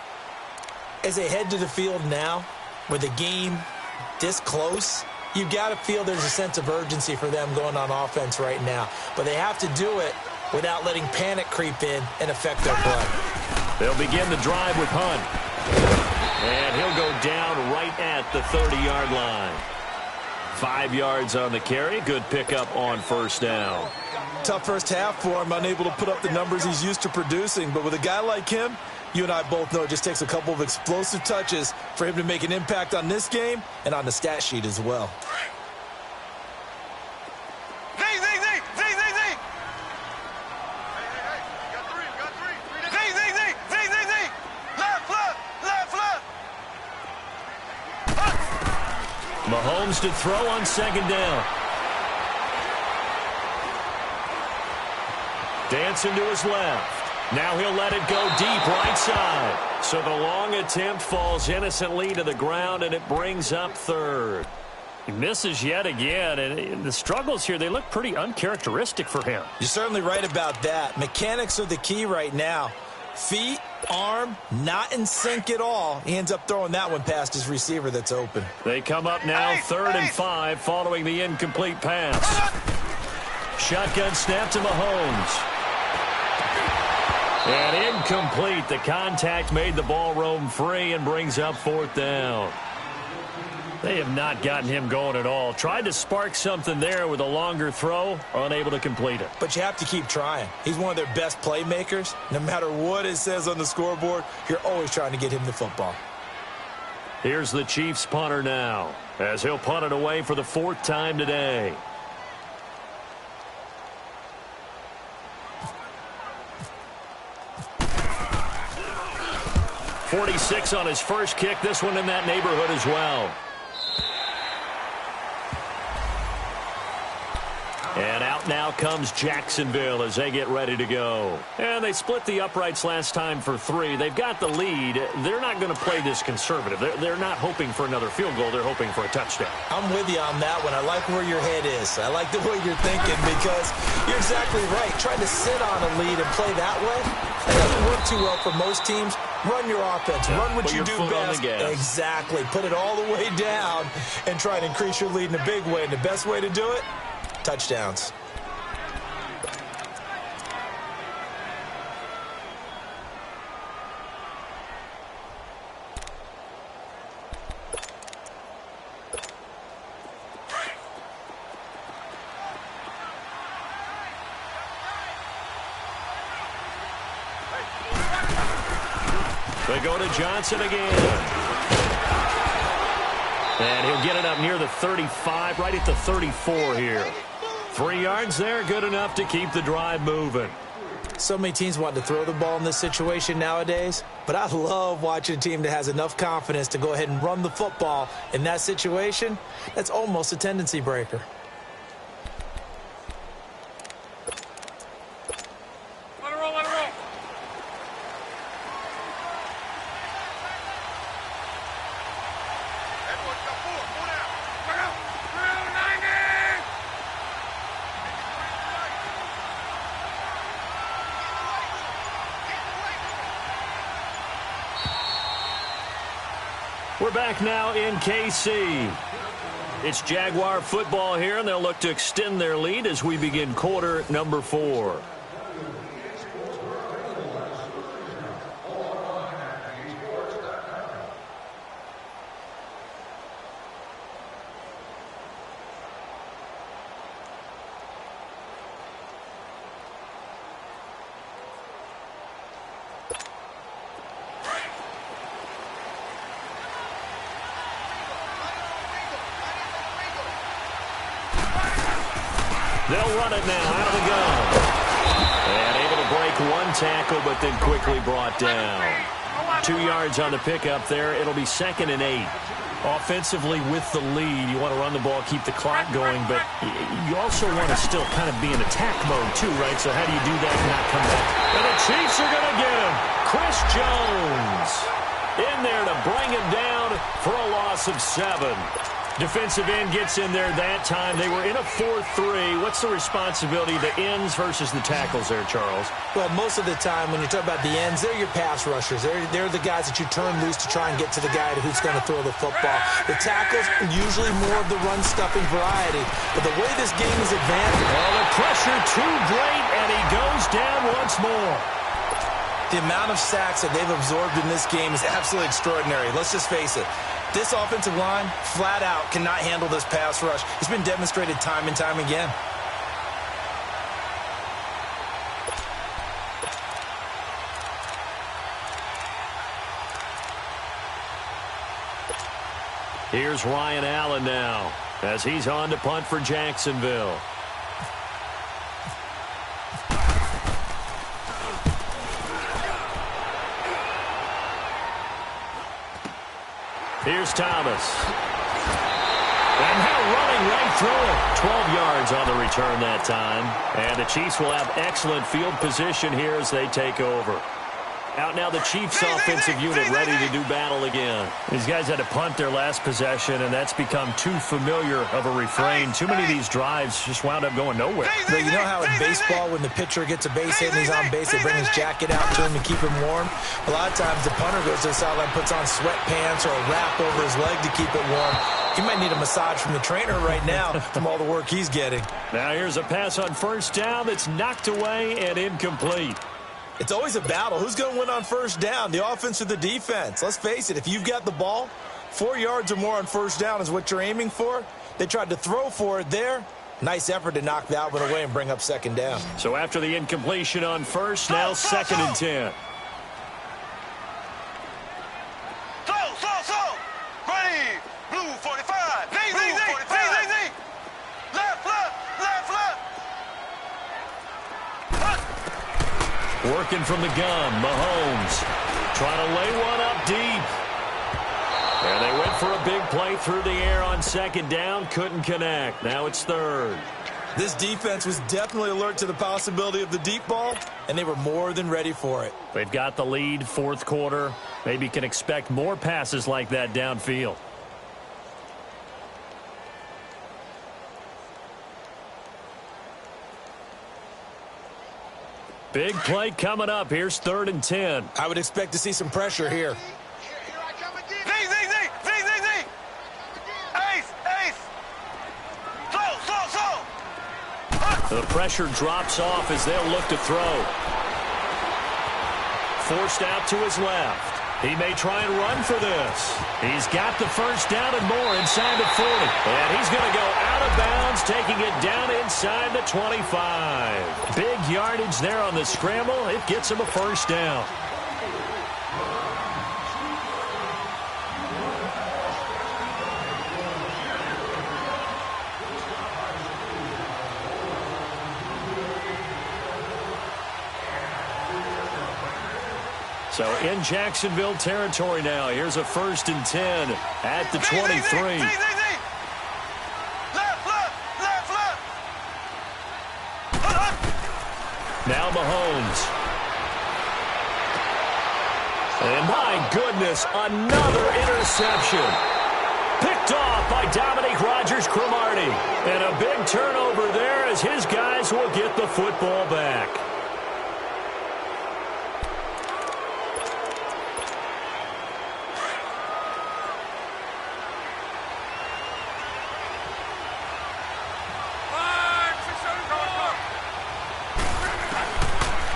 As they head to the field now, with the game this close, you've got to feel there's a sense of urgency for them going on offense right now. But they have to do it without letting panic creep in and affect their play. They'll begin the drive with Hunt. And he'll go down right at the 30-yard line. 5 yards on the carry. Good pickup on first down. Tough first half for him, unable to put up the numbers he's used to producing. But with a guy like him, you and I both know it just takes a couple of explosive touches for him to make an impact on this game and on the stat sheet as well. Z. Got three. Z. Left. Mahomes to throw on second down. Dancing to his left. Now he'll let it go deep right side. So the long attempt falls innocently to the ground, and it brings up third. He misses yet again, and the struggles here, they look pretty uncharacteristic for him. You're certainly right about that. Mechanics are the key right now. Feet, arm, not in sync at all. He ends up throwing that one past his receiver that's open. They come up now 3rd and 5 following the incomplete pass. Shotgun snap to Mahomes. And incomplete. The contact made the ball roam free and brings up 4th down. They have not gotten him going at all. Tried to spark something there with a longer throw, unable to complete it. But you have to keep trying. He's one of their best playmakers. No matter what it says on the scoreboard, you're always trying to get him the football. Here's the Chiefs punter now, as he'll punt it away for the 4th time today. 46 on his first kick. This one in that neighborhood as well. And out now comes Jacksonville as they get ready to go. And they split the uprights last time for 3. They've got the lead. They're not going to play this conservative. They're not hoping for another field goal. They're hoping for a touchdown. I'm with you on that one. I like where your head is. I like the way you're thinking because you're exactly right. Trying to sit on a lead and play that way, that doesn't work too well for most teams. Run your offense. Run what you do best. Exactly. Put it all the way down and try to increase your lead in a big way. And the best way to do it, touchdowns. They go to Johnson again. And he'll get it up near the 35, right at the 34 here. 3 yards there, good enough to keep the drive moving. So many teams want to throw the ball in this situation nowadays, but I love watching a team that has enough confidence to go ahead and run the football in that situation. That's almost a tendency breaker. Let it roll. We're back now in KC. It's Jaguar football here, and they'll look to extend their lead as we begin quarter number 4. They'll run it now out of the gun. And able to break one tackle, but then quickly brought down. 2 yards on the pickup there. It'll be 2nd and 8. Offensively with the lead, you want to run the ball, keep the clock going, but you also want to still kind of be in attack mode too, right? So how do you do that and not come back? And the Chiefs are going to get him. Chris Jones in there to bring him down for a loss of 7. Defensive end gets in there that time. They were in a 4-3. What's the responsibility, the ends versus the tackles there, Charles? Well, most of the time when you talk about the ends, they're your pass rushers. They're the guys that you turn loose to try and get to the guy who's going to throw the football. The tackles are usually more of the run-stuffing variety. But the way this game is advancing... Well, the pressure too great, and he goes down once more. The amount of sacks that they've absorbed in this game is absolutely extraordinary. Let's just face it. This offensive line, flat out, cannot handle this pass rush. It's been demonstrated time and time again. Here's Ryan Allen now as he's on to punt for Jacksonville. Here's Thomas. And now running right through it. 12 yards on the return that time. And the Chiefs will have excellent field position here as they take over. Out now the Chiefs offensive unit ready to do battle again. These guys had to punt their last possession, and that's become too familiar of a refrain. Too many of these drives just wound up going nowhere. But you know how in baseball when the pitcher gets a base hit and he's on base, they bring his jacket out to him to keep him warm? A lot of times the punter goes to the sideline, puts on sweatpants or a wrap over his leg to keep it warm. He might need a massage from the trainer right now from all the work he's getting. Now here's a pass on first down that's knocked away and incomplete. It's always a battle. Who's going to win on first down, the offense or the defense? Let's face it, if you've got the ball, 4 yards or more on first down is what you're aiming for. They tried to throw for it there. Nice effort to knock that one away and bring up second down. So after the incompletion on first, now 2nd and 10. Ready. Blue 45. Blue 45. Working from the gun, Mahomes trying to lay one up deep. And they went for a big play through the air on second down, couldn't connect. Now it's 3rd. This defense was definitely alert to the possibility of the deep ball, and they were more than ready for it. They've got the lead, 4th quarter. Maybe can expect more passes like that downfield. Big play coming up. Here's 3rd and 10. I would expect to see some pressure here. Here I come again. Z. Ace. Slow. The pressure drops off as they'll look to throw. Forced out to his left. He may try and run for this. He's got the first down and more inside the 40. And he's going to go out of bounds, taking it down inside the 25. Big yardage there on the scramble. It gets him a first down. So in Jacksonville territory now. Here's a 1st and 10 at the 23. Now Mahomes. And my goodness, another interception. Picked off by Dominique Rodgers-Cromartie. And a big turnover there as his guys will get the football back.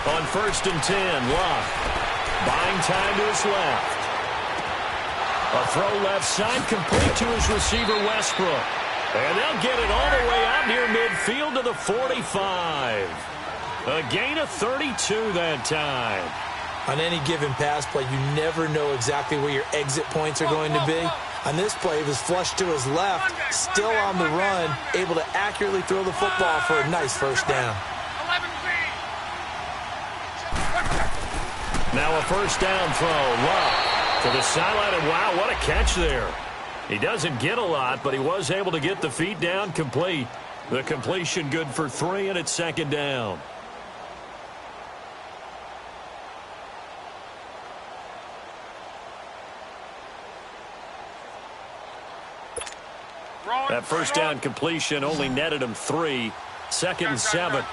On 1st and 10, Luck. Buying time to his left. A throw left side, complete to his receiver, Westbrook. And they'll get it all the way out near midfield to the 45. A gain of 32 that time. On any given pass play, you never know exactly where your exit points are going to be. On this play, he was flushed to his left, still on the run, able to accurately throw the football for a nice first down. Now a first down throw. Luck to the sideline, and wow, what a catch there. He doesn't get a lot, but he was able to get the feet down complete. The completion good for 3, and it's 2nd down. That first down completion only netted him 3. 2nd and 7.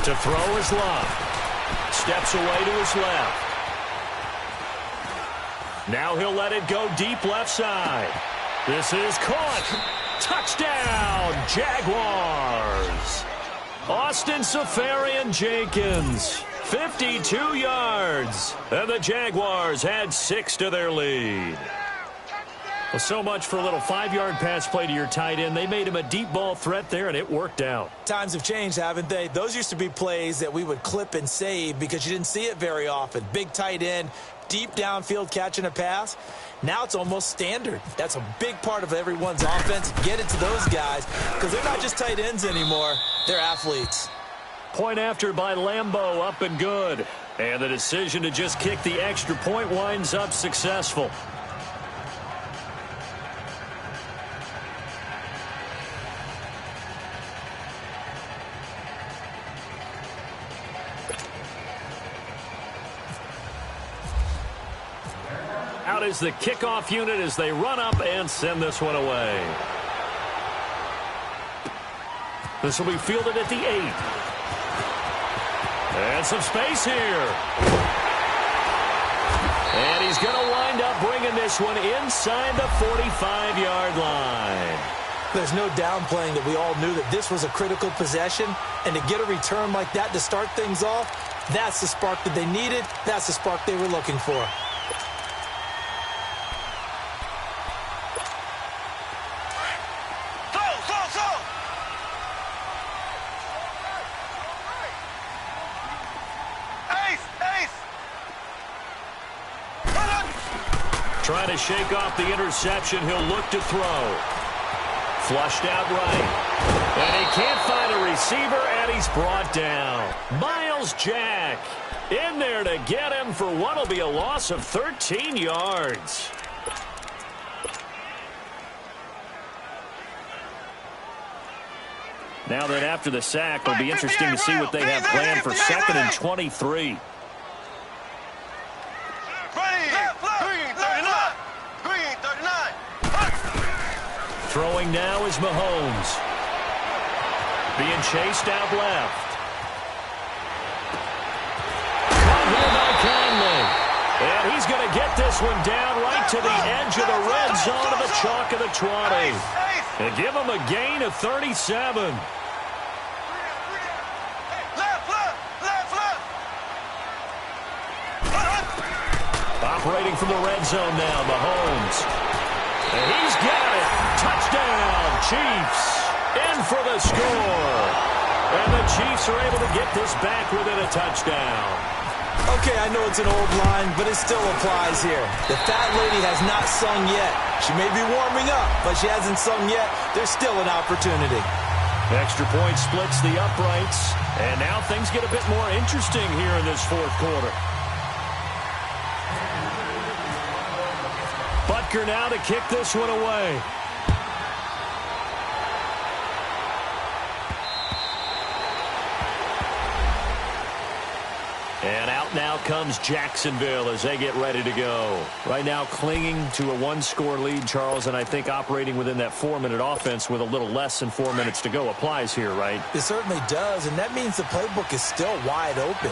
To throw his Luck. Steps away to his left. Now he'll let it go deep left side. This is caught. Touchdown, Jaguars. Austin Seferian-Jenkins, 52 yards. And the Jaguars had 6 to their lead. Well, so much for a little 5-yard pass play to your tight end. They made him a deep ball threat there, and it worked out. Times have changed, haven't they? Those used to be plays that we would clip and save because you didn't see it very often. Big tight end, deep downfield catching a pass. Now it's almost standard. That's a big part of everyone's offense. Get it to those guys because they're not just tight ends anymore. They're athletes. Point after by Lambeau, up and good. And the decision to just kick the extra point winds up successful. Out is the kickoff unit as they run up and send this one away. This will be fielded at the 8. And some space here. And he's going to wind up bringing this one inside the 45-yard line. There's no downplaying that we all knew that this was a critical possession. And to get a return like that to start things off, that's the spark that they needed. That's the spark they were looking for. Trying to shake off the interception. He'll look to throw. Flushed out right. And he can't find a receiver, and he's brought down. Miles Jack in there to get him for what will be a loss of 13 yards. Now that after the sack, it'll be interesting to see what they have planned for 2nd and 23. Throwing now is Mahomes. Being chased out left. Caught here by Conley. And he's going to get this one down right to the edge of the red zone of the chalk of the 20. And give him a gain of 37. Operating from the red zone now, Mahomes. And he's got it. Touchdown, Chiefs. In for the score. And the Chiefs are able to get this back within a touchdown. Okay, I know it's an old line, but it still applies here. The fat lady has not sung yet. She may be warming up, but she hasn't sung yet. There's still an opportunity. Extra point splits the uprights. And now things get a bit more interesting here in this 4th quarter. Butker now to kick this one away. And out now comes Jacksonville as they get ready to go. Right now clinging to a one-score lead, Charles, and I think operating within that 4-minute offense with a little less than 4 minutes to go applies here, right? It certainly does, and that means the playbook is still wide open.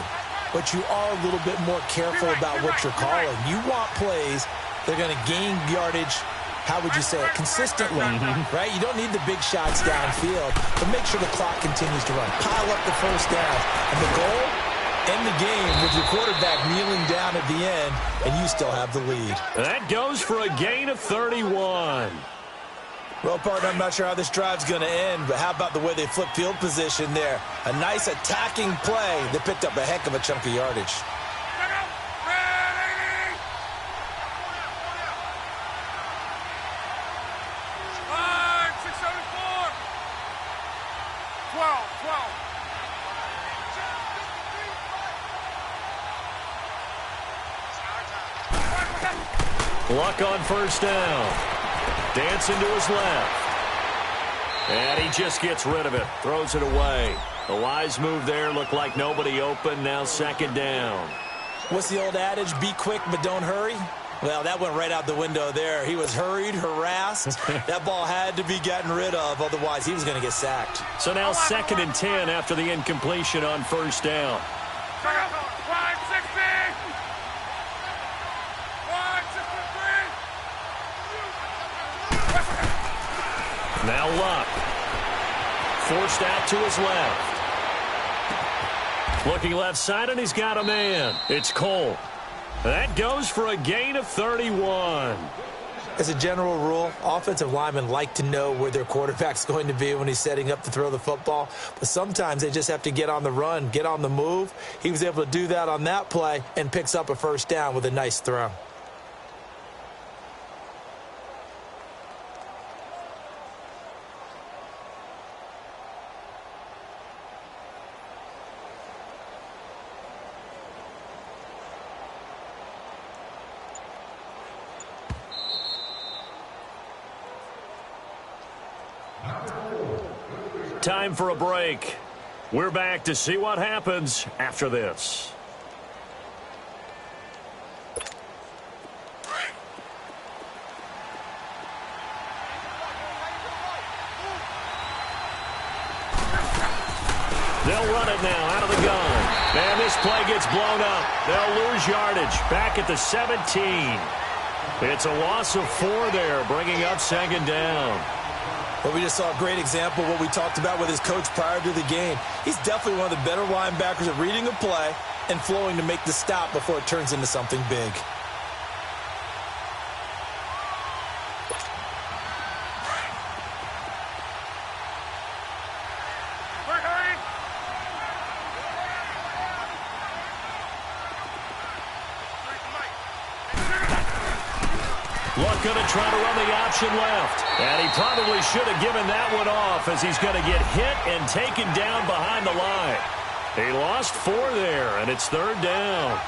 But you are a little bit more careful about what you're calling. You want plays that are going to gain yardage, how would you say it, consistently, right? You don't need the big shots downfield, but make sure the clock continues to run. Pile up the first down. And the goal, end the game with your quarterback kneeling down at the end, and you still have the lead. That goes for a gain of 31. Well, partner, I'm not sure how this drive's going to end, but how about the way they flip field position there? A nice attacking play that picked up a heck of a chunk of yardage. 12. Luck on first down. Dancing to his left. And he just gets rid of it. Throws it away. The wise move there. Looked like nobody open. Now second down. What's the old adage? Be quick, but don't hurry. Well, that went right out the window there. He was hurried, harassed. That ball had to be gotten rid of. Otherwise, he was going to get sacked. So now second and 10 after the incompletion on first down. Now Luck. Forced out to his left. Looking left side, and he's got a man. It's Cole. That goes for a gain of 31. As a general rule, offensive linemen like to know where their quarterback's going to be when he's setting up to throw the football. But sometimes they just have to get on the run, get on the move. He was able to do that on that play and picks up a first down with a nice throw. Time for a break. We're back to see what happens after this. They'll run it now out of the gun. And this play gets blown up. They'll lose yardage back at the 17. It's a loss of 4 there, bringing up second down. Well, we just saw a great example of what we talked about with his coach prior to the game. He's definitely one of the better linebackers at reading a play and flowing to make the stop before it turns into something big. Luck going to try to run the option left. And he probably should have given that one off as he's going to get hit and taken down behind the line. He lost 4 there, and it's third down.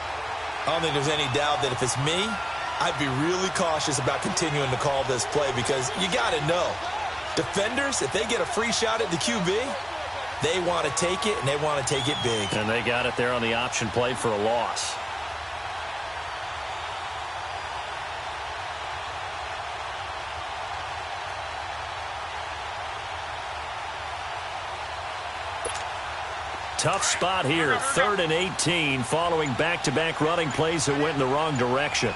I don't think there's any doubt that if it's me, I'd be really cautious about continuing to call this play because you got to know, defenders, if they get a free shot at the QB, they want to take it, and they want to take it big. And they got it there on the option play for a loss. Tough spot here, 3rd and 18, following back-to-back running plays that went in the wrong direction.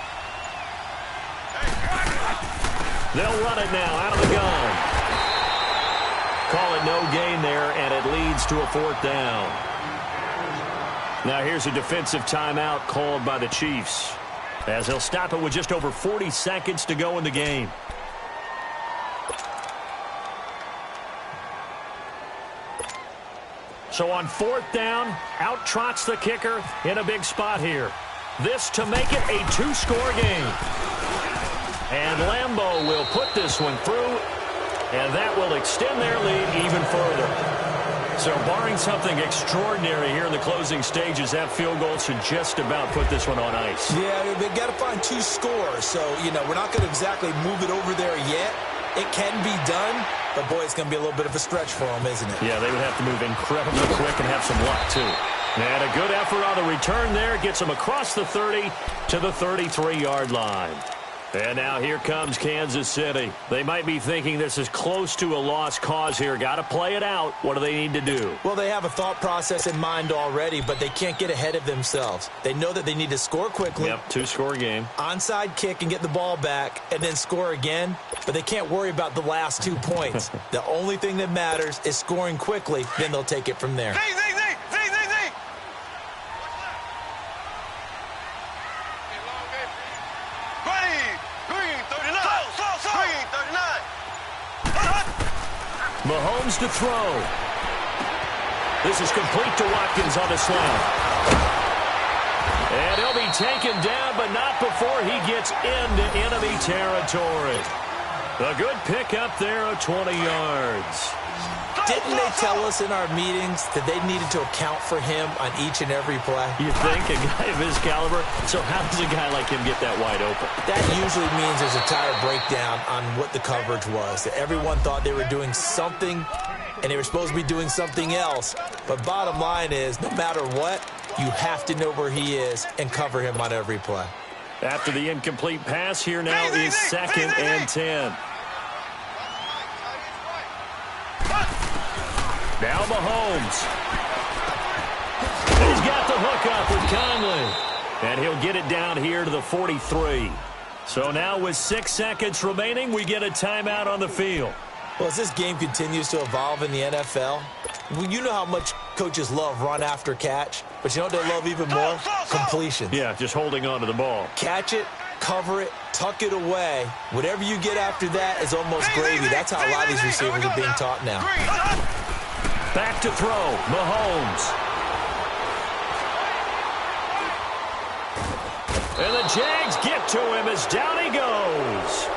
They'll run it now out of the gun. Call it no gain there, and it leads to a 4th down. Now here's a defensive timeout called by the Chiefs, as they'll stop it with just over 40 seconds to go in the game. So on 4th down, out trots the kicker in a big spot here. This to make it a 2-score game. And Lambeau will put this one through, and that will extend their lead even further. So barring something extraordinary here in the closing stages, that field goal should just about put this one on ice. Yeah, they've got to find 2 scores. So, we're not going to exactly move it over there yet. It can be done, but boy, it's going to be a little bit of a stretch for them, isn't it? Yeah, they would have to move incredibly quick and have some luck, too. And a good effort on the return there. Gets him across the 30 to the 33-yard line. And now here comes Kansas City. They might be thinking this is close to a lost cause here. Got to play it out. What do they need to do? Well, they have a thought process in mind already, but they can't get ahead of themselves. They know that they need to score quickly. Yep, two-score game. Onside kick and get the ball back and then score again, but they can't worry about the last 2 points. The only thing that matters is scoring quickly, then they'll take it from there. Mahomes to throw. This is complete to Watkins on the slant. And he'll be taken down, but not before he gets into enemy territory. A good pickup there of 20 yards. Didn't they tell us in our meetings that they needed to account for him on each and every play? You think? A guy of his caliber? So how does a guy like him get that wide open? That usually means there's a tire breakdown on what the coverage was. That everyone thought they were doing something, and they were supposed to be doing something else. But bottom line is, no matter what, you have to know where he is and cover him on every play. After the incomplete pass, here now is 2nd and 10. Now Mahomes. He's got the hook up with Conley. And he'll get it down here to the 43. So now with 6 seconds remaining, we get a timeout on the field. Well, as this game continues to evolve in the NFL, you know how much coaches love run after catch, but you know what they love even more? Completion. Yeah, just holding on to the ball. Catch it, cover it, tuck it away. Whatever you get after that is almost gravy. That's how a lot of these receivers are being taught now. Back to throw, Mahomes. And the Jags get to him as down he goes.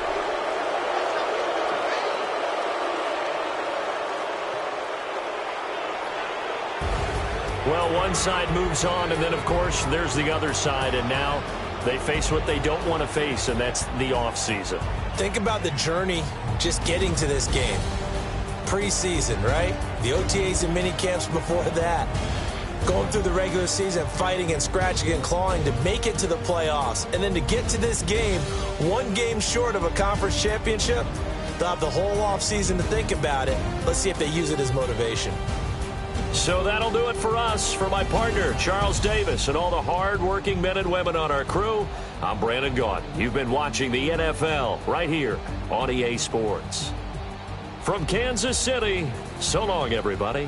Well, one side moves on, and then, of course, there's the other side, and now they face what they don't want to face, and that's the offseason. Think about the journey just getting to this game. Preseason, right? The OTAs and mini camps before that. Going through the regular season, fighting and scratching and clawing to make it to the playoffs. And then to get to this game, one game short of a conference championship, they'll have the whole offseason to think about it. Let's see if they use it as motivation. So that'll do it for us. For my partner, Charles Davis, and all the hard-working men and women on our crew, I'm Brandon Gaudin. You've been watching the NFL right here on EA Sports. From Kansas City, so long, everybody.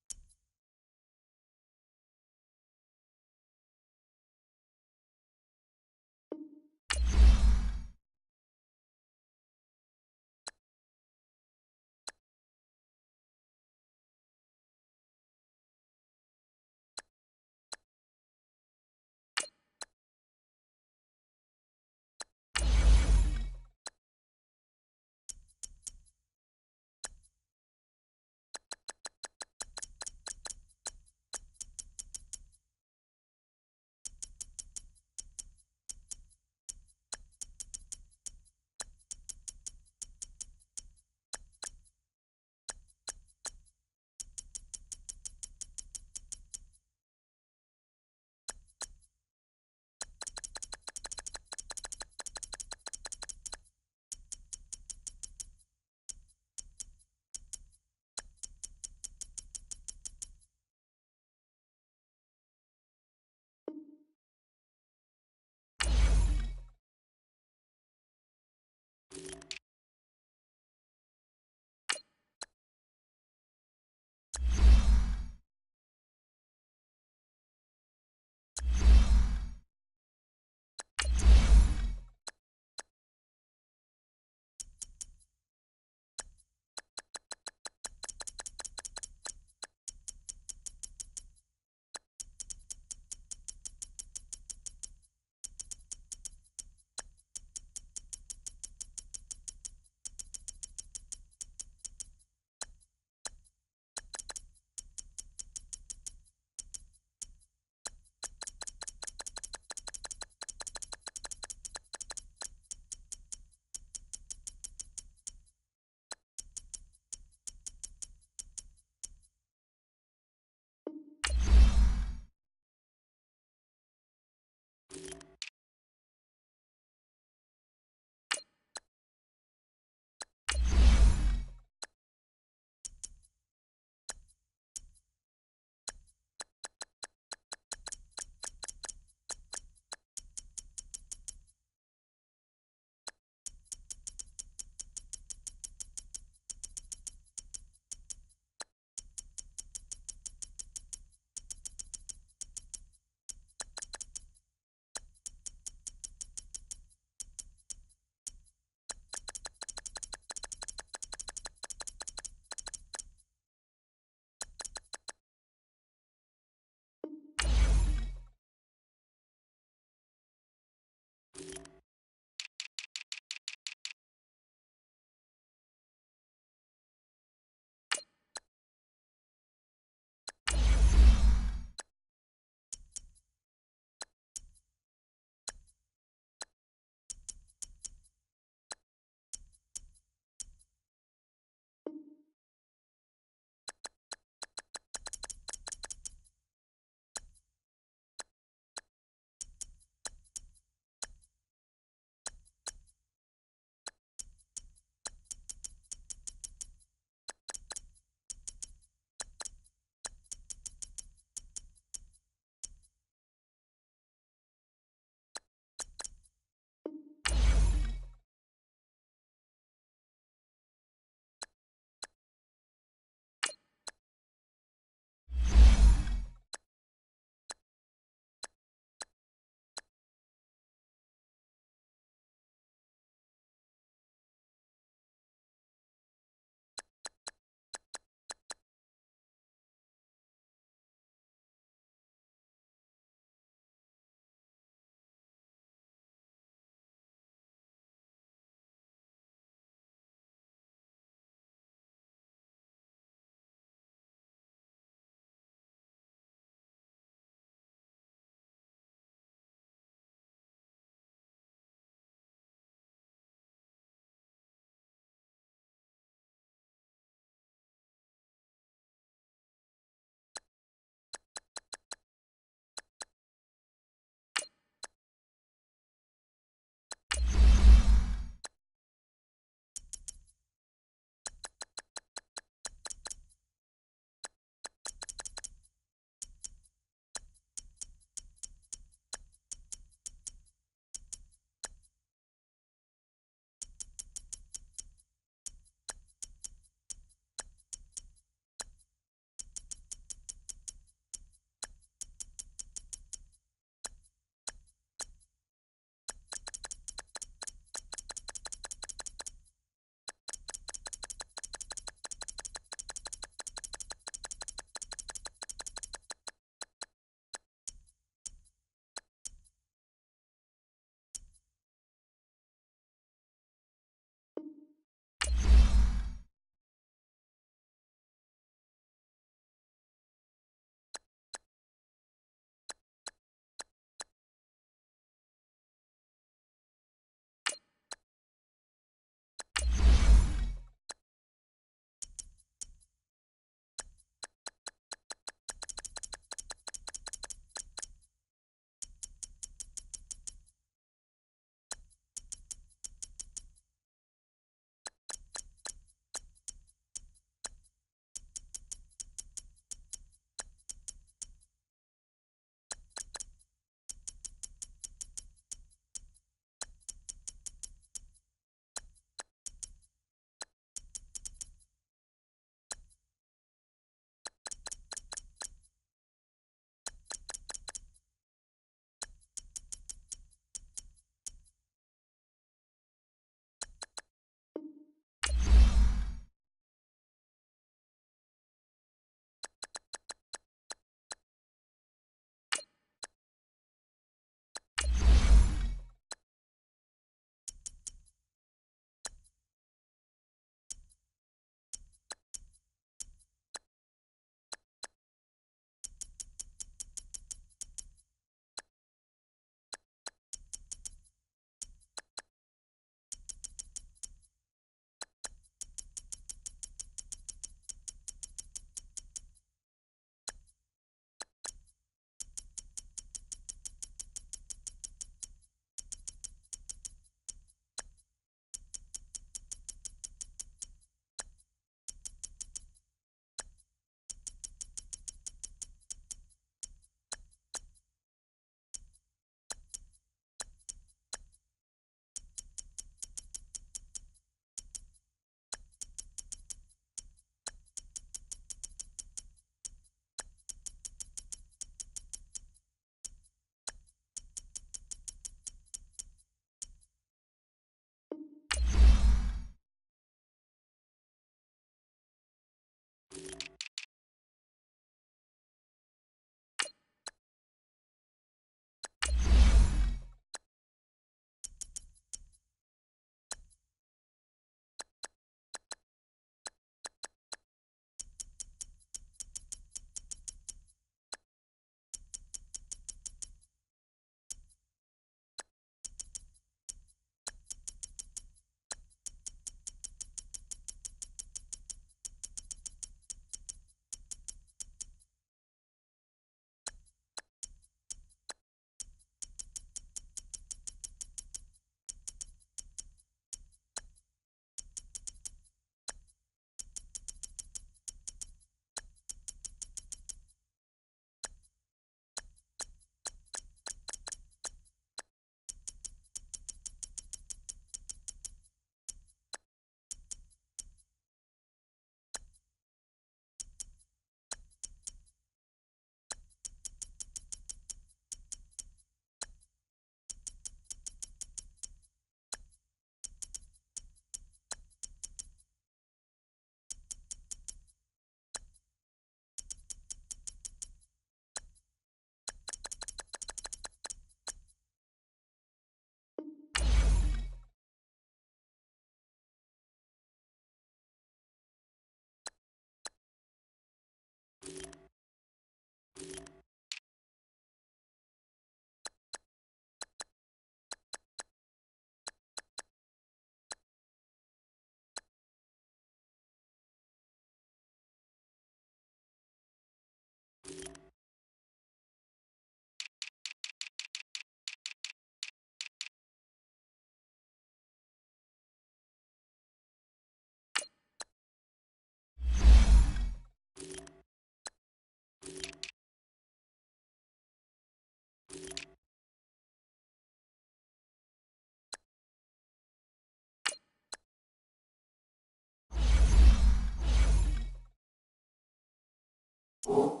Real.